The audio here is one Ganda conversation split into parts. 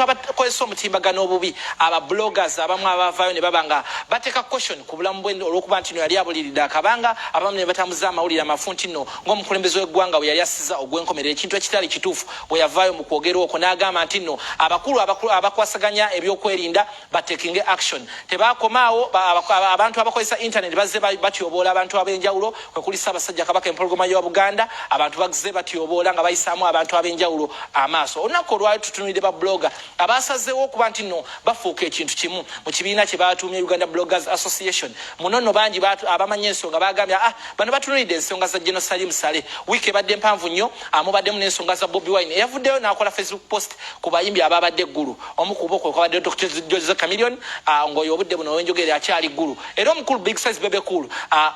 abakozesa omutimbagano obubi aba bloggers abamu abavaayo ne babanga bateka caution ku bulamu bwe olwokuba nti no yali abuliridde akabanga abamu ne batambuza amawulire amafu nti nno ng'omukulembeze w'eggwanga bwe yali asiza ogw'enkomerero ekintu ekitali kituufu bwe yavaayo mu kwogera okwo n'agamba nti nno abakulu abakwasaganya ebyokwerinda batekinge action tebaakomaawo abantu abakozesa internet bazze batyoboola abantu ab'enjawulo kwe kuli Ssaabasajja Kabaka empologoma y'owa Buganda abantu bazze batyoboola nga bayisaamu abantu ab'enjawulo amaaso olunaku olwali tutunulidde ba blogger abasazeewo okuba nti nno bafuuka ekintu kimu mu kibiina kye baatumye Uganda Bloggers Association munono bangi abamanyi ensonga bagambye bano batunulidde ensonga za General Salim Saleh wiiki ebadde mpanvu nnyo mubaddemu n'ensonga za Bobi Wine eyavuddeyo n'akola Facebook post ku bayimbi ababadde eggulu omu ku bo kwe kwabadde Dr. Jose Chameleone ng'oyo obudde buno wenjogere akyali ggulu era omukulu Big Size Bebe Cool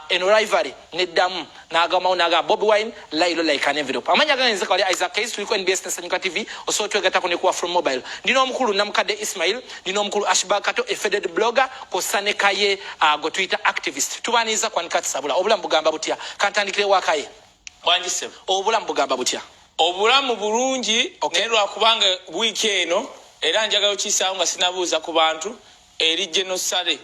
eno rivalry neddamu n'agamawo n'agamba Bobi Wine lailo like an envelope amanya ganze kali Isaac Case tuliko NBS Nsanyuka TV osobola twegattako ne kuwa from mobile ndino omukulu Namukadde Ismail ndino omukulu Ashba Kato effeted blogger kosane kaye go Twitter activist tubaniza kwanika Sabula obulamu bugamba butya kantandikire wakaye wangi sebo obulamu bugamba butya obulamu bulungi nerwa kubanga wiki eno era njagayo kisaawo nga sinabuuza ku bantu eri Genosale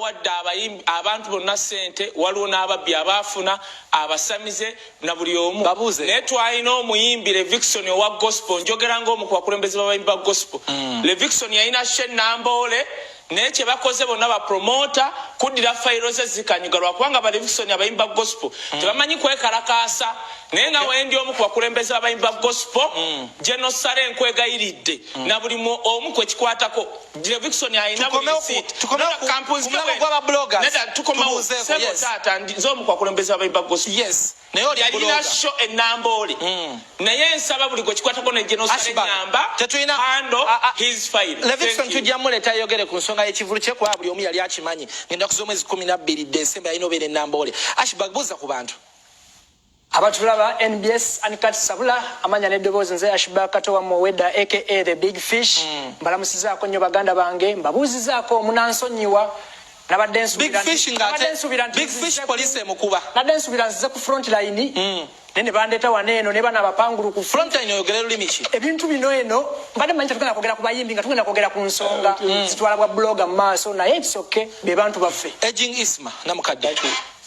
wadde abayimbi abantu bonna ssente waliwo n'ababbi abaafuna abasamize na buli omu naye twalina omuyimbi Levikson owa gospel njogera ng'omu ku bakulembeze b'abayimbi ba gospel Levikson yalina Shane Namboole naye kye bakoze bonna bapromota kuddira fayiro ze zikanyuga lwakubanga ba Levikson abayimbi ba gospel tebamanyi kwekalakaasa naye nga wendi omu ku bakulembeze b'abayimbi ba gospel Genosale nkwegayiridde na buli omu kwekikwatako Levikson alina buli receipt nzomu ku bakulembeze b'abayimbi ba gospel yalina show enamboole naye nsaba buli gwekikwatako ne Genosale nyamba handle his file Levikson tujja muleta yogere ku nsonga y'ekivulu kye kwa buli omu yali akimanyi ngenda kuzomwezi 12 Desemba yalina obeera enamboole Ashbag buuza ku bantu abantu tulaba NBS Anikati Sabula amanya n'eddoboozi nze Ashba Kato wa Moweda aka the big fish mbalamusizaako nnyo baganda bange mbabuuzizaako munansonyiwa nabadde nsubira big fish police emukuba nadde nsubira nzize ku front line nene bandeeta waneeno ne bana abapangulu ku front line oyogera lulimi ki ebintu bino eno mbadde manyi tetugenda kwogera ku bayimbi nga tugenda kwogera ku nsonga zitwala bwa blogger mu maaso naye ekisoke be bantu baffe Aging Isma Namukadde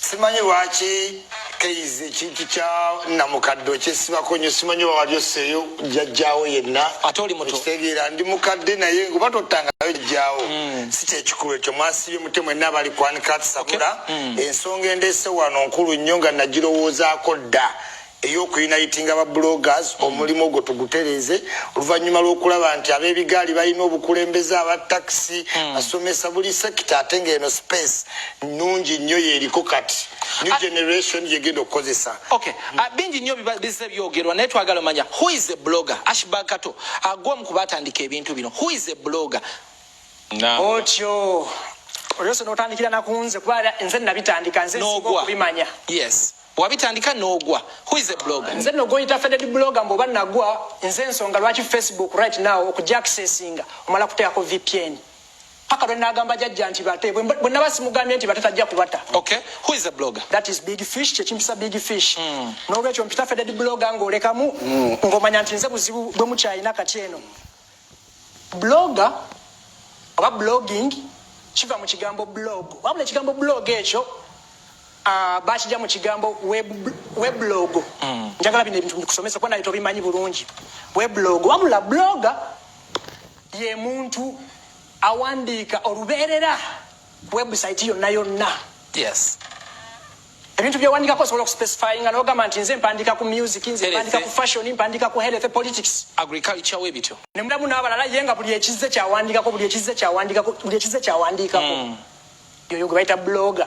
simanyi lwaki keize ekintu kya Namukadde kyesibako nnyo simanyi wawalyoseeyo jjajjaawo yenna ate oli muto ekitegeera ndi mukadde naye nguba tottangayo jjajjaawo si kyekikulu ekyo mwasibye mute mwenna abali ku Anikati Sabula ensonga endeese wano nkulu nnyo nga nagirowoozaako dda ey'okuyunitinga aba bloggers omulimu ogwo tugutereeze oluvannyuma lw'okulaba nti ab'ebigaali balina obukulembeze aba taxi basomesa buli sekita ate ng'eno space nnungi nnyo yeeriko kati new generation yegenda okukozesa bingi nnyo bizze byogerwa naye twagala omanya who is a blogger Ashbag Kato agw'omu ku baatandika ebintu bino who is a blogger otyo olyose n'otandikira nakunze kuba nze nabitandika nze singa okubimanya yes wabitandika n'ogwa who is a blogger nze nogoyita feded blogger mboba nagwa nze ensonga lwaki Facebook right now okujja accessinga omala kuteekako VPN paka lwe nagamba jjajja nti bate bwe nabasimugambye nti bate tajja kubata who is a blogger that is big fish kyekimpisa big fish n'olwekyo mpita feded blogger ng'olekamu ng'omanya nti nze buzibu bwe mukyalina kati eno blogger oba blogging kiva mu kigambo blog wabula ekigambo blog ekyo bakijja mu kigambo weblog njagala bino ebintu bikusomesa kuba naye tobimanyi bulungi weblog wabula blogger ye muntu awandiika olubeerera website yonna ebintu byewandikako osobola okuspecifyinga n'ogamba nti nze mpandiika ku music nze mpandiika ku fashion mpandiika ku health politics agriculture webityo ne mulamu n'abalala ye nga buli ekizze kyawandikako yoyo gwe bayita blogger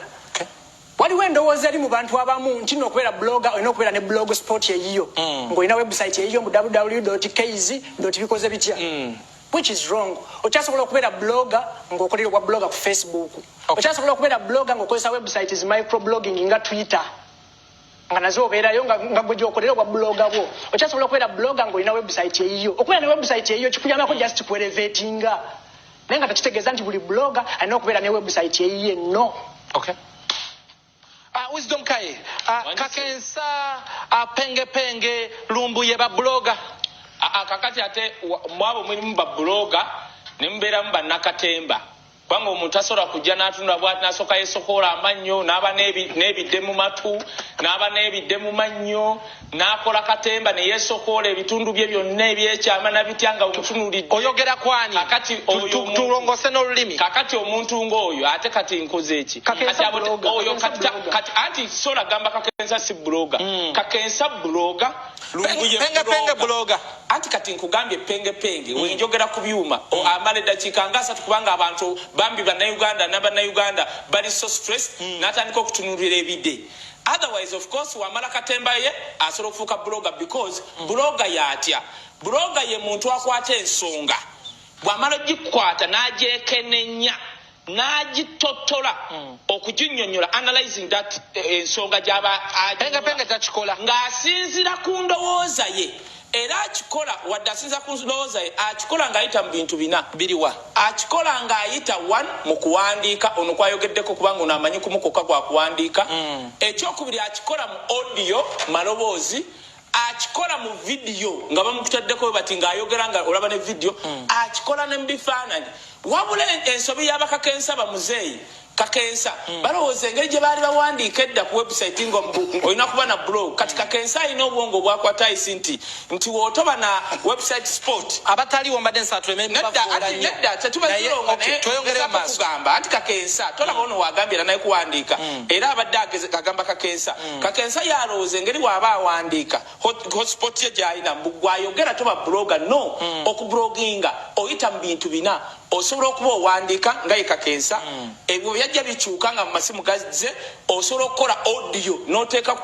waliwo endowooza eri mu bantu abamu nti n'okubeera blogger olina okubeera ne blog sport eyiyo ng'olina website eyiyo mu www.kz.bikoze bitya which is wrong okyasobola okubeera blogger ng'okolera obwa blogger ku Facebook okyasobola okubeera blogger ng'okozesa website zi microblogging nga Twitter nga nazo obeerayo nga gwe gy'okolera obwa blogger bwo okyasobola okubeera blogger ng'olina website eyiyo okubeera ne website eyiyo kikuyambako just kuelevatinga naye nga tekitegeeza nti buli blogger alina okubeera ne website eyiyo enno Wisdom Kaye Kakensa penge lumbuye ba blogger kakati ate mwabo mulimu ba bloga ne mbeera mba nakatemba kwanga omuntu asobola kujja n'atunda bw'ati n'asooka yeesokola amannyo n'aba n'ebidde mu matu n'aba n'ebidde mu mannyo n'akola katemba ne yeesokola ebitundu bye byonna ebyekyama nabitya nga omutunuulidde. Oyogera kwani? Kakati tulongose n'olulimi. Kakati omuntu ng'oyo ate kati nkoze eki? Kati anti sola gamba Kakensa si bloga. Kakensa bloga. Penge bloga. Anti kati nkugambye penge wenjogera ku byuma amale dakiika nga 3 kubanga abantu bambi bannayuganda n'abannayuganda bali so stress n'atandika okutunuulira ebide. Otherwise of course wamala katemba ye asobola okufuuka blogger because blogger yatya. Blogger ye muntu akwata ensonga bw'amala ogikwata n'agyekenenya n'agitotola okuginnyonnyola analyzing that ensonga gy'aba penge takikola ng'asinzira ku ndowooza ye. Era akikola wadde asinza ku ndowooza ye akikola ng'ayita mu bintu bina biriwa. Akikola ng'ayita 1 mu kuwandiika ono kwayogeddeko kubanga ono amanyi kumukoka gwa kuwandiika. Ekyokubiri akikola mu audio maloboozi. Akikola mu video nga bamukutaddeko bati ng'ayogera nga olaba ne video. Akikola ne mu bifaananyi. Wabula ensobi y'abakakensa bamuzeeyi Kakensa balowooza engeri gye baali bawandiika edda ku website nga olina kuba na blog kati Kakensa alina obwongo bwakwata isi nti wootoba na website sport abataliwo mbadde nedda tetubazirongakugamba anti Kakensa tolaba ono wagambye era naye kuwandiika era abadde agamba Kakensa yalowooza engeri waaba awandiika hotspot ye gy'alina gwayogera toba bloga no okubloginga oyita mu bintu bina osobola okuba owandiika nga ye Kakensa ebyo yajja bikyuka nga mu masimu gazze osobola okukola audio noteeka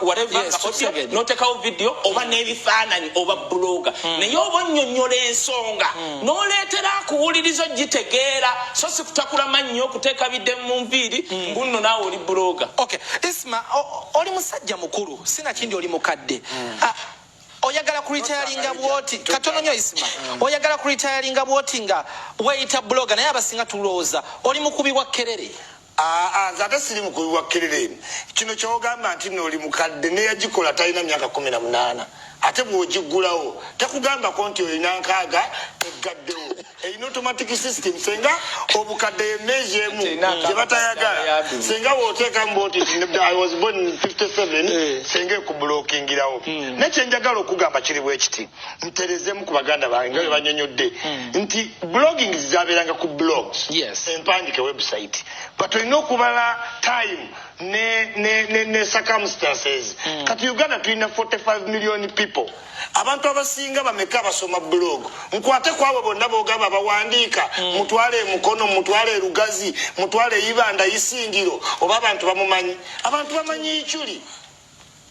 noteekawo video oba n'ebifaananyi oba bloga naye oba onnyonnyola ensonga n'oleetera akuwuliriza ogitegeera so si kutakula mannyo okuteeka bidde mu nviiri ngunno naawe oli bloga. Okay, Isma oli musajja mukulu sinakindi oli mukadde. Oyagala kuritayalinga bwoti katono nnyo Isma oyagala kuritayalinga bwoti nga weyita blogger naye abasinga tulowooza oli mukubi wa kerere. Nzate siri mukubi wa kerere kino kyogamba nti n'oli mukadde neyagikola talina myaka 18 ate bw'ogiggulawo tekugambako nti olina nkaaga eggaddewo erina automatic system senga obukadde emeezeemu gye batayagala senga wooteekamu bwoti I was born in 57 senga ekubulokingirawo nekyenjagala okugamba kiri bwe kiti nterezeemu ku baganda bange nga bwe banyonyodde nti blogging zabeeranga ku blogs empandike website but olina okubala time ne circumstances kati Uganda tulina 45 million people abantu abasinga bameka basoma blog nkwate kwabo bonna bogaba abawandiika mutwale mukono mutwale lugazi mutwale ibanda isingiro oba abantu bamumanyi abantu bamanyi ichuli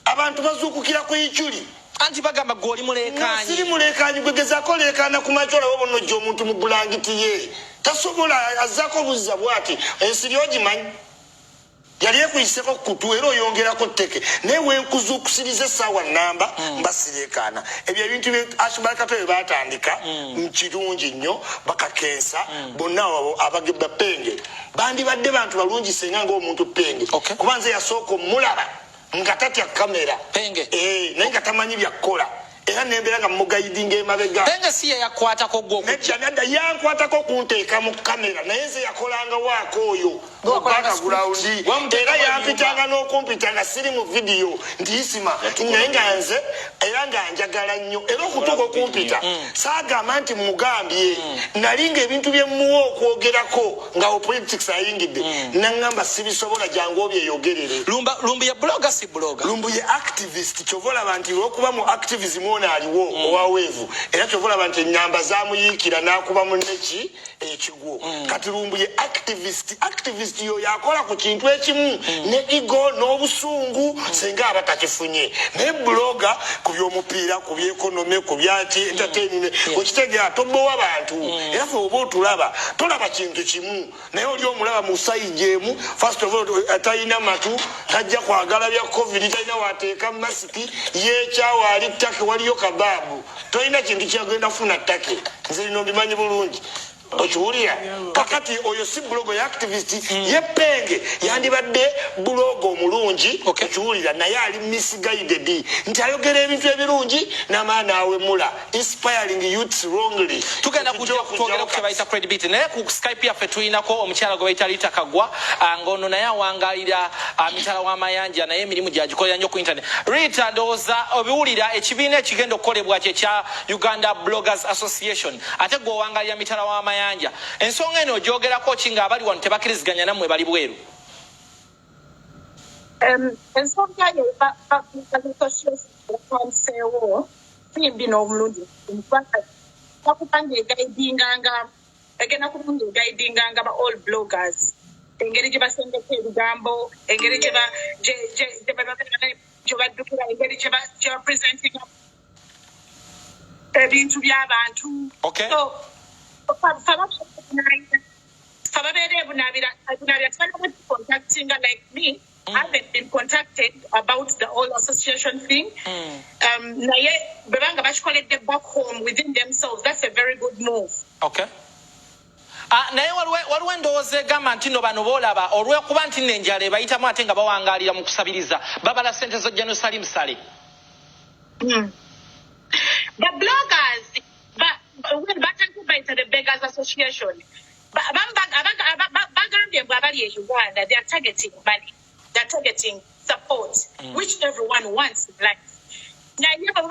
abantu bazukukira ku ichuli anti bagamba goli mulekanyi siri mulekanyi gwegezako lekana ku machola wobono jjo omuntu mu bulangiti ye tasobola azako buzza bwati ensiri ogimanyi yali ekuyiseko kutu era oyongerako tteke naye wenkuzuukusiriza essaawa namba mbasireekaana ebyo ebintu ashibakatobe batandika mukirungi nnyo Bakakensa bonna abageba penge bandibadde bantu balungi senga ng'omuntu penge kuba nze yasooka omulaba nga tatya kamera naye nga tamanyi byakkola era nembeera nga mugayidinga emabega penge si yeyakwatako nedda yankwatako kunteeka mu kamera naye nze yakolanga waako oyo backgroundi era yampitanga n'okumpita nga siri mu vidiyo nti Isima naye nga nze era nga njagala nnyo era okutuuka okumpita saagamba nti mugambye nalinga ebintu bye muwa okwogerako nga politics ayingidde naŋŋamba sibisobola jangu obyeyogerere. Lumbu ye bloga si bloga Lumbu ye activist kyova olaba nti olwokuba mu activism ono aliwo owaweevu era kyova olaba nti ennyamba zaamuyiikira n'akuba munneki ekigwo kati Lumbu ye activist yo yakola ku kintu ekimu ne ego n'obusungu senga abatakifunye naye bloga ku by'omupiira ku byekonomi ku byaki entertainment okitegera tobowa abantu era fe oba otulaba tolaba kintu kimu naye oli omulaba mu sayijemu first of all atalina matu tajja kwagala bya covid talina wateeka masiki yekyawa ali ttake waliyo kababu tolina kintu kyagenda funa ttake nze lino mbimanyi bulungi okiwulira kakati oyo si bulogo ya activist yepenge yandibadde bulogo omulungi okiwulira naye ali misguided nti ayogera ebintu ebirungi n'amaana awemula inspiring youths wrongly tugenda kutwogera ku kyebayita credibility naye ku Skype yaffe tulinako omukyala gwe bayita Rita Kagwa ng'ono naye awangalira mitala w'amayanja naye emirimu gyagikolera nnyo ku internet. Rita ndowooza obiwulira ekibiina ekigenda okukolebwa kye kya Uganda Bloggers Association ate gwe owangalira mitala w'amayanja ensonga eno ogyogerako ki nga abali wano tebakkiriziganya nammwe bali bweru? Ensonga yo bakuseewo simbi n'omulundi bakubanga egaidinganga egenda kubanga egaidinganga ba all bloggers engeri gye basengeka ebigambo engeri gye baddukira engeri gye bapresentinga ebintu by'abantu fababeere bunaabira tebana contacting like me. I haven't been contacted about the whole association thing. Naye bebanga bashikoledde back home within themselves. That's a very good move. Okay. Naye waliwo endowooza egamba nti no bano boolaba olw'okuba nti n'enjala ebayitamu ate nga bawangaalira mu kusabiriza babala ssente zojja n'osali musale. The bloggers batankubaita the Beggars Association bagambye mbu abali e Uganda they are targeting money. They're targeting support, which everyone wants in life. Now, you have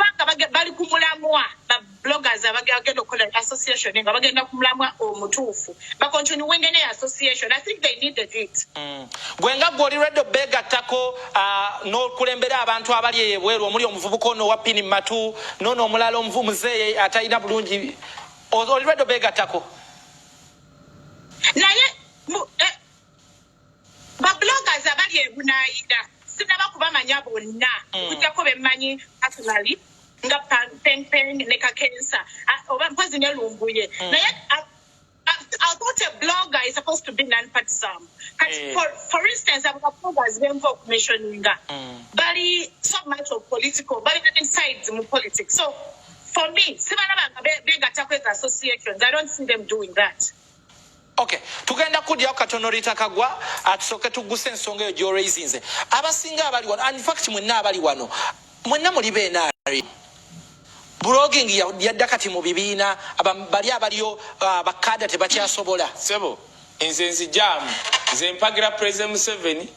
bali kumulamwa ba bloggers abagenda okola association nga bagenda kumulamwa omutuufu ba continue wengene association. I think they needed it. Gwenga goli Red Bega tako no kulembera abantu abali ebweru omuli omuvubuko no wapini matu nono omulalo omuvumuze atayina bulungi oli Red Bega tako. Naye ba bloggers abali ebunaayida sinaba kubamanya bonna kujjako bemmanyi personally nga Peng ne Kakensa oba mpozi ne Lumbuye naye I thought a blogger is supposed to be non-partisan. For instance, our bloggers benva okumessioninga bali so much of political bali sides in politics. So for me sibanabanga begatako associations. I don't see them doing that. Okay, tugenda kudya katono Rita Kagwa atusoke tuguse ensonga eyo gyo raisinze abasinga abali wano in fact mwenna abali wano mwenna muli beenaari blogging yadda kati mu bibiina bali abaliyo bakada tebakyasobola sebo nze nzijamu nze mpagira President Museveni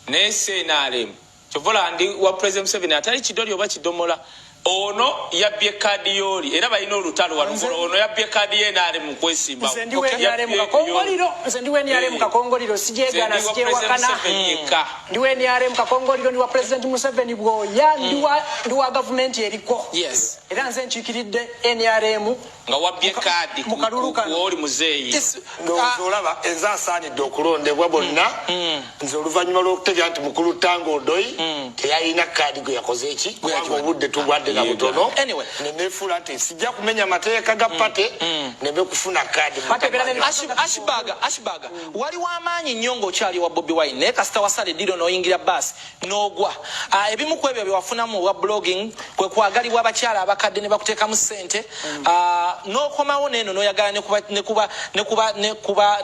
ne SNRM kyovola ndi wa President Museveni atali kidoli oba kidomola ono yabbye kadi yoli era balina olutalo walugolo ono yabbye kadi ye naale mu kwesimba ndiwe ni kakongoliro sijegana sijewakana ndiwe ni kakongoliro ni wa President Museveni bwoya ndiwa government eriko yes era nze nchikiridde NRM nga wabbye kadi oli muzeeyi ng'ozolaba enza asaanidde okulondebwa bonna nze oluvannyuma lw'okutegera nti mukulu Tango Odoi teyalina kadi gwe yakoze eki kubanga obudde tugwadde na butono nenefuula nti sijja kumenya mateeka ga pate nebe kufuna kadi Ashbaga waliwo amaanyi nnyo ng'okyali wa Bobi Wine naye kasita wasala eddiro n'oyingira baasi n'ogwa ebimu ku ebyo bye wafunamu obwa blogging kwe kwagalibwa abakyala abakadde ne bakuteekamu ssente n'okomawo neeno n'oyagala ne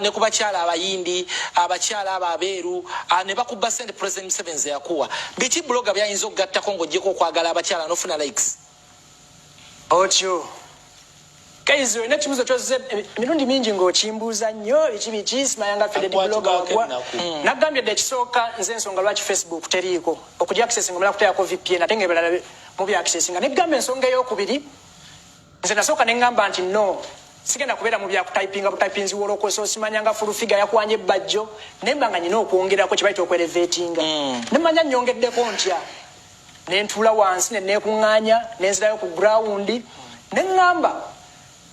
ku bakyala abayindi abakyala abo abeeru ne bakubba ssente President Museveni ze yakuwa biki blogger byayinza okugattako ng'oggyeko okwagala abakyala n'ofuna likes otyo kaizo ina kibuzo kyose emirundi mingi ng'okimbuuza nnyo ekibiki simayanga fedde blogger wagwa nagambye dde ekisooka nze ensonga lwaki Facebook teriiko okujja access nga mala kuteekako VPN ate ng'ebirala mubi access nga negamba ensonga ey'okubiri nze nasooka ne ngamba nti no sigenda kubeera mu byakutypinga butypinzi wolokoso simanyanga full figure yakwanya ebbajjo nemba nga nyina okwongerako kye bayita okwerevetinga nemanya nnyongeddeko ntya nentuula wansi nenekuŋŋaanya nenzirayo ku ground neŋŋamba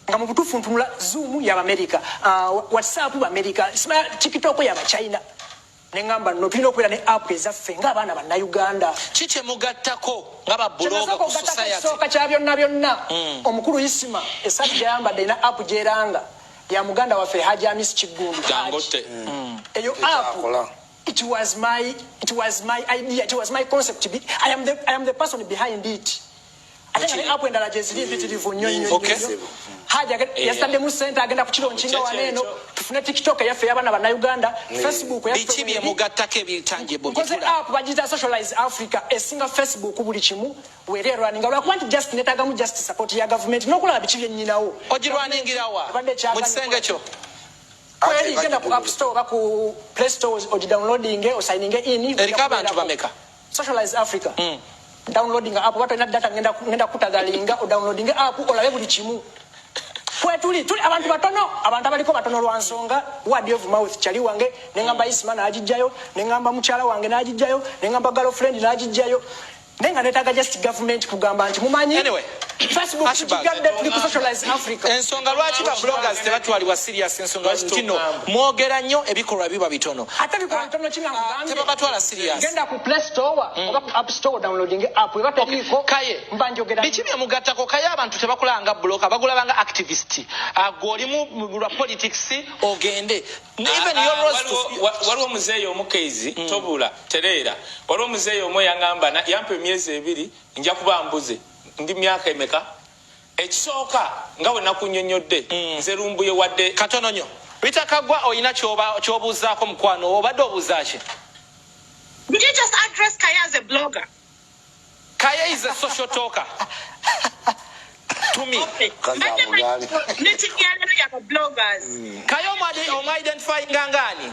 nga mu butuufu ntunula Zoom y'Amerika WhatsApp b'Amerika TikTok y'Abachina neŋŋamba nno tulina okubeera ne app ezaffe ng'abaana bannayuganda kiki mugattako nga babulooga ku society kisooka kya byonna omukulu Isima esatu gyayambadde ina app gyeranga ya muganda waffe Haji Amis Kigundu eyo app it was my idea, it was my concept. I am the person behind it. ate ne app endala je ziri mpitirivu nnyo haja yesterday mu center agenda kuchiro nchinga waneno tufune TikTok yaffe yabana bana Uganda Facebook yaffe bichibye mugattake bitangible because app bagita socialize Africa esinga Facebook buli kimu wererwaninga lwakuba nti just netagamu just support ya government nokulaba bichibye nnyinawo ogirwaningirawa mu kisenge kyo kweli genda ku App Store ba ku Play Store downloading o signing in erika abantu bameka socialize Africa downloading app watu ina data ngenda kutagalinga o downloading app olabe buli kimu kwetuli tuli abantu batono abantu abaliko batono lwansonga word of mouth chali wange nengamba Isman ajijjayo nengamba muchala wange najijjayo nengamba girlfriend najijjayo nenga netaga just government kugamba nti mumanyi anyway Facebook kigadde tuli ku socialize Africa ensonga lwaki ba bloggers tebatwalibwa serious ensonga kino mwogera nnyo ebikolwa biba bitono ate bikolwa bitono kinga ngambye tebabatwala serious genda ku Play Store oba ku App Store downloading app ebatekiko kaye mbanjogera bichibye mugattako kaye abantu tebakulanga blogger bagulabanga activist agolimu mu politics ogende even your rose waliwo muzeeyo omukeizi tobula tereera waliwo muzeeyo omwe yangamba yampe emyezi 2 nja kuba mbuze ndi myaka emeka ekisooka nga we nakunnyonnyodde nze lumbuye wadde katono nnyo bitakagwa oyina kyobuuzaako mukwano obadde obuuzaaki Did you just address Kaya as a blogger? Kaya is a social talker to me. Okay. Bloggers. Kaya identifying ngangani?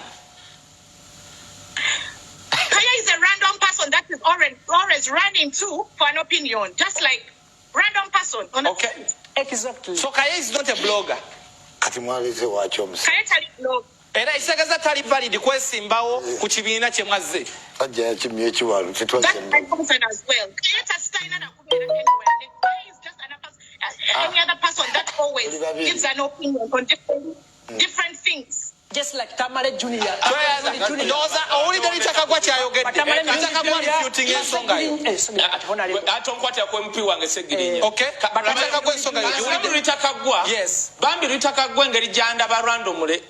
Kaya is a random person that is always running to for an opinion, just like random person. Okay. Exactly. So Kaya is not a blogger. Kati mwalize wachomusa. Kaya tali blog. Era isagaza tali valid kwesimbawo ku kibiina kye mwazze. Ajja yakimye ekiwalo kitwaze. That's important as well. Kaya tasitaina na kubeera anywhere. Kaya is just any other person that always gives an opinion on different things. Just like Tamale Junior. Doza owulidde litakagwa kyayogedde. Litakagwa refuting ensonga yo. Atonkwatira ku MP wange Segirinya. Okay. Litakagwa ensonga yo. Bambi litakagwa. Yes. Bambi litakagwa engeri gyandaba randomly.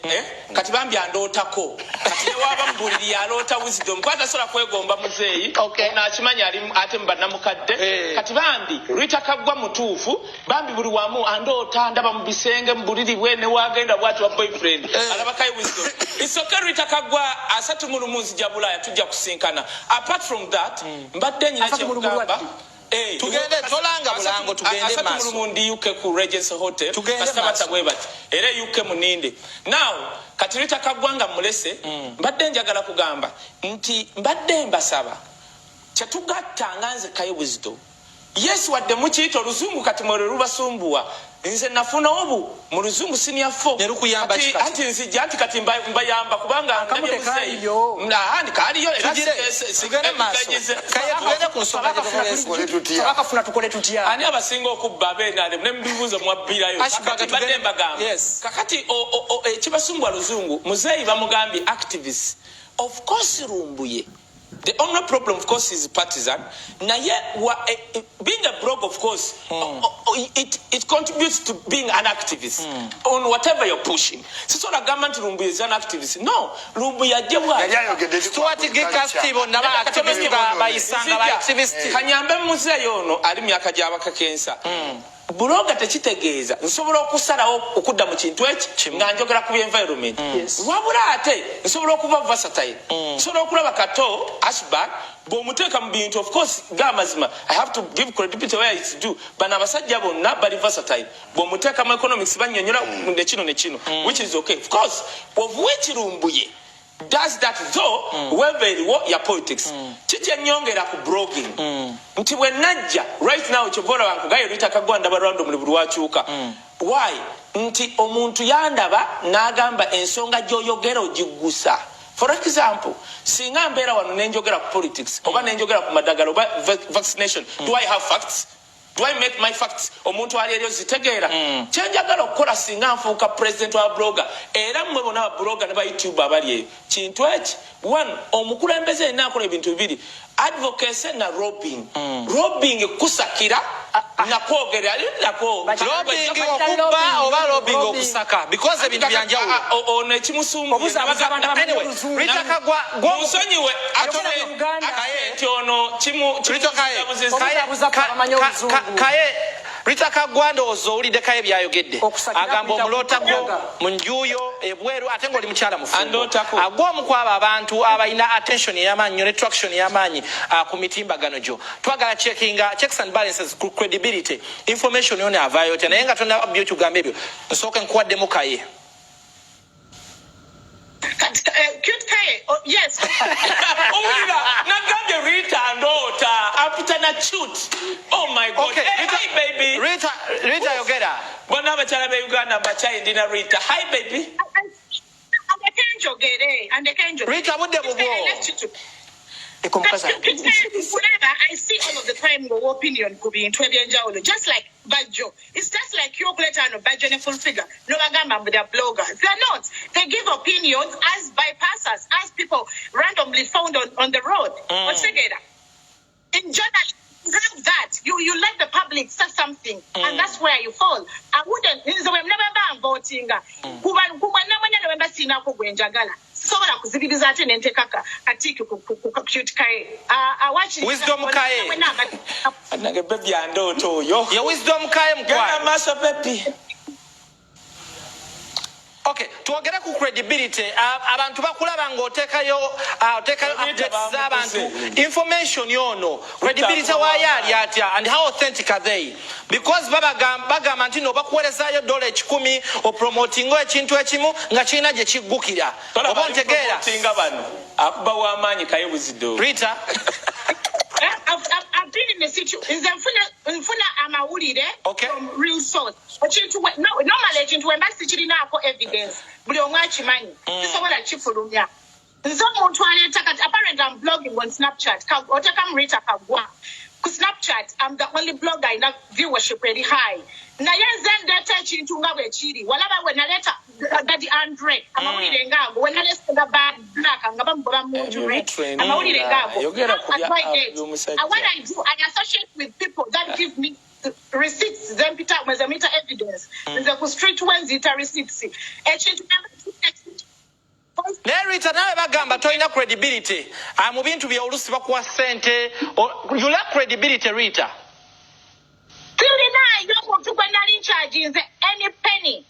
Kati bambi andootako. Kati ne waba mbuliri yaloota wisdom. Kwata sola kwegomba muzeeyi. N'akimanya ali ate mbannamukadde. Kati bambi litakagwa mutuufu. Bambi buli wamu andoota ndaba mu bisenge mbuliri bwe ne wagenda bwati wa boyfriend. Alabakayo wisdom. It's okay litakagwa asatu mu lumunzi jabulaya tujja kusinkana. Apart from that, mbadde nyina kyegamba. Tugende tolanga bulango tugende maso. Asatu mulundi UK ku Regency Hotel. Kastabata bwebati. Era UK muninde. Now, kati litakagwanga mulese, mbadde njagala kugamba nti mbadde mbasaba. Kyatugatta nganze Kaya wisdom. Yes wadde mukiyita oluzungu kati mwere lubasumbuwa. Nze nafuna obu mu luzungu senior 4 anti nzija anti kati mbayamba kubanga ndabye muzeeyo ndi kaliyo era sigere maso Kaya tugende ku nsonga bakafuna tukole tutya ani abasinga okubba benale ne mbibuzo mwabbira yo badde mbagamba kakati ekibasumbwa luzungu muzeeyi bamugambye activist of course rumbuye. The only problem, of course, is partisan. Now, being a blog, of course, it contributes to being an activist on whatever you're pushing. So, the government Rumbu is an activist. No, Rumbu ya jewa. Stuart Gikastivo, never activist by Isanga activist. Kanyambe muzeeyo ono ali myaka gy'abaka kensa. Buloga tekitegeeza nsobola okusalawo okudda mu kintu eki nga njogera ku environment wabula ate nsobola okuba versatile nsobola okulaba kato ashback bw'omuteeka mu bintu of course gamazima I have to give credibility where it's due bana abasajja bonna bali versatile bw'omuteeka mu economics bannyonnyola ne kino which is okay of course of which Rumbuye does that though whether ya politics chiche nyongera ku blogging nti we najja right now chobola wangu gayo litakagwa ndaba random libulu wachuka why nti omuntu yandaba nagamba ensonga gyoyogera ogigusa for example singa mbera wano nenjogera ku politics oba nenjogera ku madagalo oba vaccination do I have facts? Do I make my facts? Omuntu ali elyo zitegeera. Kyenjagala okukola singa nfuuka president wa blogger. Era mmwe bonna blogger ne ba YouTube abali eyo. Kintu eki. One, omukulembeze alina akola ebintu bibiri. Advocacy na robbing. Robbing kusakira nakwogera nako lobbying okubba oba lobbying okusaka because ebintu byanjawulo ono ekimusumbuye anyway Rita Kagwa musonyiwe nti ono kaye Rita Kagwa ndowooza owulidde kaye byayogedde agamba omulootako mu njuuyo ebweru ate ng'oli mukyala mufumbo agw'omu kwabo abantu abalina attention ey'amaanyi ne traction ey'amaanyi ku mitimbagano gyo twagala checks and balances credibility information yona avaayo te naye nga tonna byokyugamba ebyo nsooke nkuwaddemu kaye Cute Kaye, yes. Nagambye Rita ndota apita na cute. Oh my God. Okay, Hey, Rita, hi baby. Rita yogera. Bwana abakyala be Uganda bachayi ndina Rita. Hi baby. Rita budde bubwo. I see all of the time your opinion could be in 20 years, just like Bajo. It's just like your glitter and Bajo in a full figure. No Magamba with their bloggers. They're not. They give opinions as bypassers, as people randomly found on the road. What's together? In journalism, you have that. You let the public say something, and that's where you fall. I wouldn't. Never been voting. Sobola kuzibiriza ate nentekaka atiki ku Cute Kaye awachi Wisdom Kaye anage baby andoto yo ya Wisdom Kaye mkwa gana maso baby. Okay, tuogera ku credibility abantu bakulaba ng'otekayo updates z'abantu information yono credibility wayali atya and how authentic are they because bagamba nti no bakuwerezayo $10 opromotingo ekintu ekimu nga kirina gye kiggukira oba ntegeera tinga bano akuba w'amaanyi Kaye buzido Rita I've been in the situation. Nfuna amawulire from real source. Normally chintu wembasi kirina ako evidence. Buli omwe akimanyi. Kisobola kifulumya. Nzo omuntu aleta kati apparently I'm blogging on Snapchat. Oteka Rita Kagwa. Ku Snapchat I'm the only blogger in that viewership really high. Naye nze ndeta ekintu nga bwe kiri. Walaba we naleta Daddy Andre amawulire ngago we naleta bad black nga bamugoba mu jure. Amawulire ngago. What I do, I associate with people that give me receipts, then Peter Mazamita evidence. The street ones it receipts. Rita nawe bagamba toyina credibility mu bintu bya olusi bakuwa sente you lack credibility Rita Clearly now you gwe nali charge any penny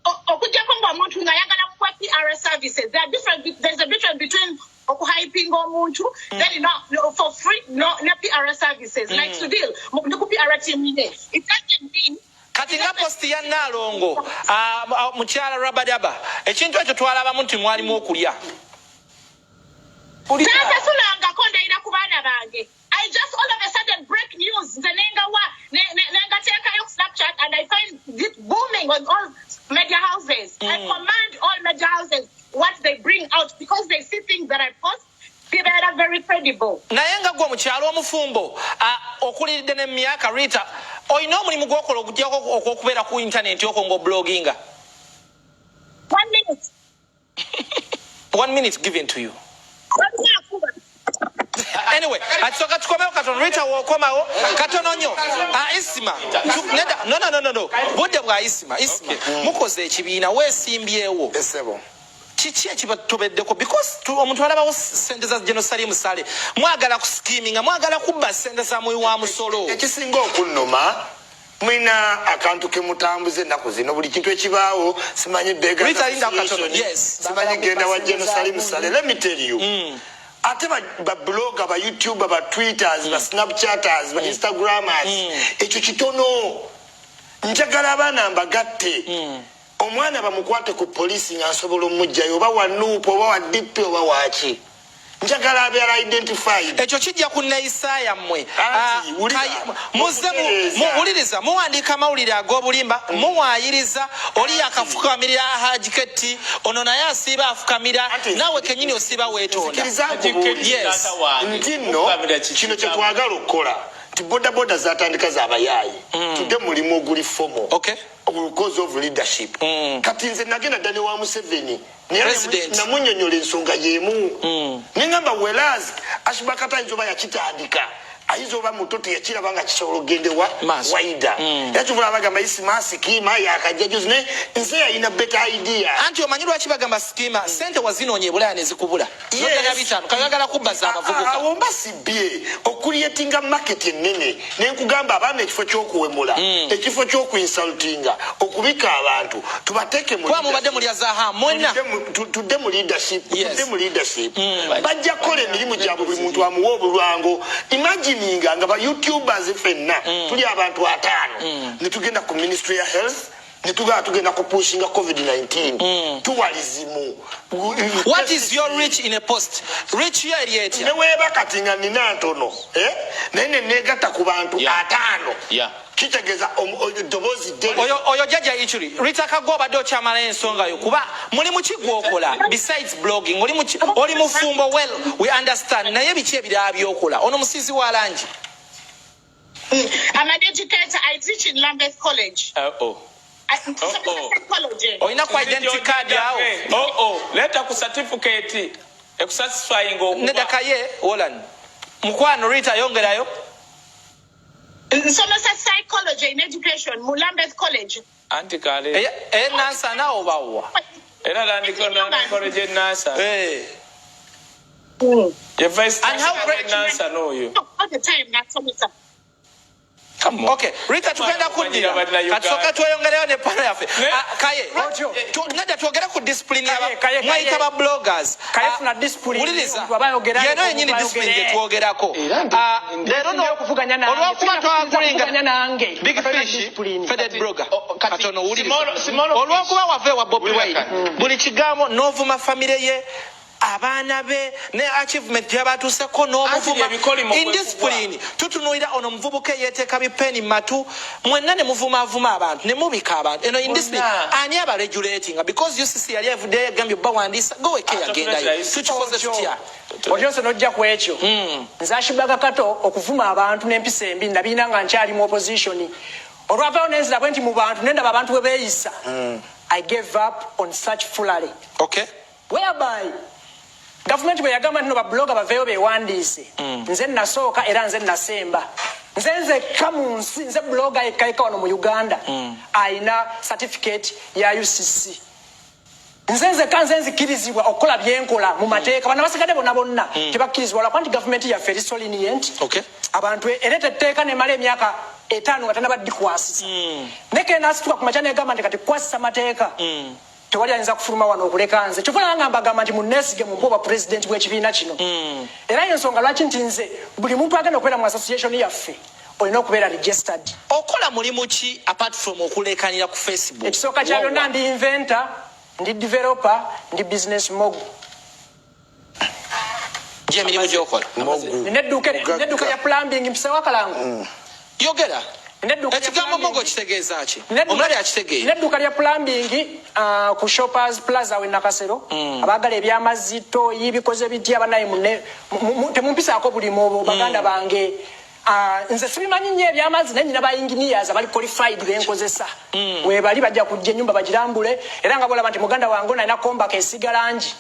okujjako ng'omuntu ng'ayagala kuwa PR services. There's a difference between hyping omuntu then for free no PR services like to deal ku PR team it doesn't mean kati nga posti ya Nalongo mukyala Rabadaba ekintu ekyo twalabamu nti mwalimu okulya sasa sulangako ndayira ku baana bange I just all of a sudden break news nenga tekayo Snapchat and I find it booming on all media houses. I command all media houses what they bring out because they see things that I post. People are very credible. Naye nga gwe mukyalo omufumbo okulidde ne myaka Rita oyina omulimu gw'okola okujjako okubeera ku internet okwo ng'obloginga 1 minute 1 minute given to you anyway atisoka tukomewo katono Rita wokomawo katono nnyo Isima no budde bwa Isima mukoze ekibiina weesimbyewo esebo kiki ekibatobeddeko because omuntu alabawo sente za Jerusalem sale mwagala ku scheming mwagala kubba sente za muyi wa musolo ekisinga okunnoma mwina akantu ke mutambuze ennaku zino buli kintu ekibaawo simanyi bega Rita linda katono yes simanyi genda wa Jerusalem sale let me tell you ate ba blogger ba YouTuber ba Twitters ba Snapchatters ba Instagrammers ekyo kitono njagala abaana mbagatte omwana bamukwate ku police nga nsobola omujjayo oba wa NUP oba wa DP oba waki njagala abeera identified ekyo kijja ku Isaya mmwe muwuliriza muwandiika amawulire ag'obulimba muwaayiriza oli yakafukamirira hajiketi ono naye asiiba afukamira naawe kenyini osiiba weetonda nti nno kino kye twagala okukola nti bodaboda zatandika z'abayaayi tudde mulimu oguli fomo because of leadership kati nze nagenda ddane wa Museveni namunnyonnyola ensonga y'emu nengamba whereas Ashibakata nzoba yakitandika ayizo ba mutoto yakirabanga kisobola ogendewa waida yakivula bagamba isima sikima yakajjajuzi ne nze yalina better idea anti omanyi lwaki bagamba skima sente wazinonye bulaya nezikubula yogera bitano kagagala kubaza abavubuka awomba sibye okuliyetinga market ennene nenkugamba abaana ekifo ky'okuwemula ekifo ky'okuinsultinga okubika abantu tubateeke mu kwa mubadde mulya zaha mwena tudde mu leadership bajja kukola emirimu gyabwe buli muntu amuwa obulwango imagininga nga ba youtubers fenna tuli abantu 5 ne tugenda ku ministry ya health tugenda kupushinga COVID-19 tuwalizimu. What is your reach in a post? Reach here yeti. Neweba katinga nina ntono. Nene negata ku bantu 5. Kitegeza dobozi deli. Oyo jaja ichuri. Rita kagoba do chamala ensonga yo kuba muli mukigwokola besides blogging oli mufumbo well we understand naye bichi ebira byokola ono musizi wa lanji. I'm an educator. I teach in Lambeth College. Oina kwa identity card yao. Leta ku certificate satisfying nedakaye Holland. Mukwano Rita yongerayo. So psychology in education Lambeth College. Antikale. Nasa na obawa. Era landiko na college nasa. The first and how great nasa know you. All the time that's so Come on. Okay, Rita tugenda kudira. Katoka tuyongereyo ne pana yafe. Kaye. Nada tuogera ku discipline ya mwaita ba bloggers. Kaye funa discipline. Uliliza. Yeno yenyini discipline je tuogerako. Lero no okuvuganya nange. Olwakuba twakulinga nange. Big Fish feded blogger. Katono uliliza. Olwakuba wave wa Bobby Wine. Buli kigambo novuma family ye. Abana be ne achievement yabatuseko n'omuvuma indiscipline tutunuira ono muvubuke yeteka bipeni matu mwenna ne muvuma avuma abantu ne mubika abantu eno indiscipline ani aba regulating because UCC yali everyday gambye bawandisa go weke yagenda tukikoze tutya ojonse nojja ku ekyo nzashibaga kato okuvuma abantu n'empisa embi nabina nga nkyali mu opposition olwavayo nenzira bwenti mu bantu nenda abantu bebeyisa I gave up on such foolery. Okay, whereby government bwe yagamba nno ba blogger baveyo bewandise nze nasooka era nze nasemba nze kamunsi nze blogger ekaika wano mu Uganda aina certificate ya UCC nze kanze nzikirizibwa okukola byenkola mu mateeka bana basikade bonna tebakirizibwa lwa government ya very lenient. Okay, abantu erete teeka ne male emyaka 5 nga tanabaddi kwasisa neke nasituka ku machane government kati kwasisa mateeka tewali ayinza kufuluma wano okuleka nze kyokkola nga mbagamba nti munneesige mu mpoba president w'ekibiina kino era y'ensonga lwaki nti nze buli muntu agenda okubeera mu association yaffe olina okubeera registered. okola mulimu ki apart from okulekanira ku Facebook? Ekisooka kya byonna ndi inventor, ndi developer, ndi business mogul. Emirimu gy'okola nedduuka ya plumbing mpisawo akalango yogera ekigambo mogo kitegeeza ki? Omulali akitegeera. Nedduuka lya plumbing ku Shoppers Plaza we Nakasero abaagala ebyamazzi toyi bikoze bitya banaye temumpisaako buli mu baganda bange nze sibimanyi nnyo ebyamazzi naye nyina ba engineers abali qualified benkozesa webali bajja kujja ennyumba bagirambule era nga bolaba nti muganda wange nalina kombaka esigalangi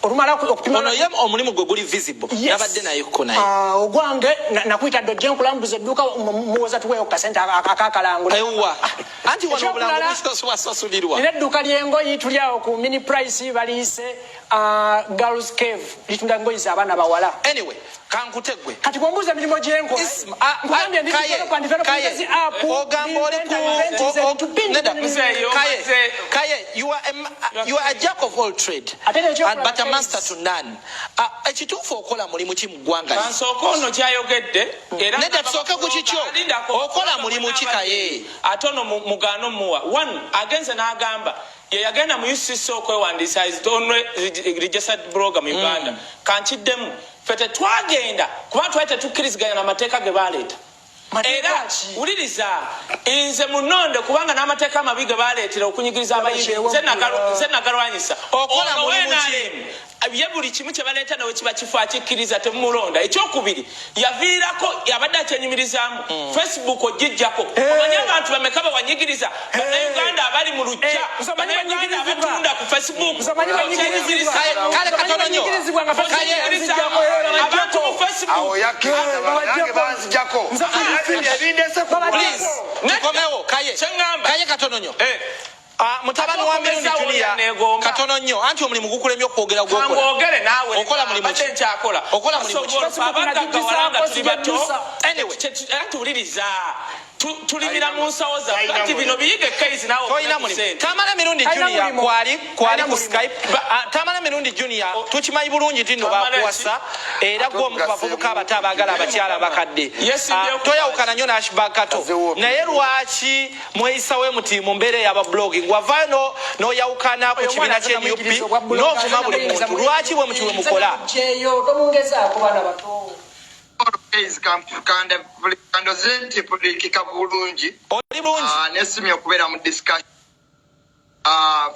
olumala okupima ono ye omulimu gwe guli visible nabadde nayeko naye ogwange nakuyita dojje nkulambuza edduuka muwoza tuweeyo kasente akakalango ewa anti wano obulango busasulirwa nina edduuka ly'engoyi tuli awo ku mini price baliise girls cave litunda engoyi z'abaana bawala. Anyway kankutegwe kati bwombuuza emirimu gyenkola Kaye, you are a jack of all trade but a master to none. Ekituufu okola mulimu ki mu ggwanga kansooka ono kyayogedde era nedda tusooke ku kikyo okola mulimu ki kaye ate ono mugaano muwa one agenze n'agamba yagenda mu UCC okwewandiisa only registered blogger mu Uganda kankiddemu fete twagenda kuba twali tetukkiriziganya n'amateeka ge baleeta era wuliriza nze munonde kubanga n'amateeka amabi ge baleetera okunyigiriza abayimbi nze nagalwanyisa okola mulimu ki ye buli kimu kye baleeta nawe kiba kifo akikkiriza temulonda. Ekyokubiri yaviirako yabadde akyenyumirizaamu Facebook ogijjako omanyi abantu bameka bawanyigiriza bannayuganda abali mu lujja bannayuganda abatunda ku Facebook kale katono nnyo abantu mu Facebook awo yakkiriza banange banzijako ebindese ku tukomewo kaye katono nnyo mutabani wa Mirundi Junior katono nnyo anti omulimu gukulemye okwogera gw'okola nawe okola mulimu anyway tuwuliriza tulimira mu nsawo za kati bino biyige case nawo toyina mulimu Tamala Mirundi Junior kwali ku Skype Tamala Mirundi Junior tukimanyi bulungi tino bakuwasa era gwo mu bavubuka abato abaagala abakyala abakadde toyawukana nnyo n'Ashback Kato naye lwaki mweyisawo muti mu mbeera y'aba blogging wavaayo n'oyawukana ku kibiina ky'NUP n'ovuma buli muntu lwaki bwe muti we mukola kandozenti pulikika bulungi oli bulungi nesimye okubeera mu discussion.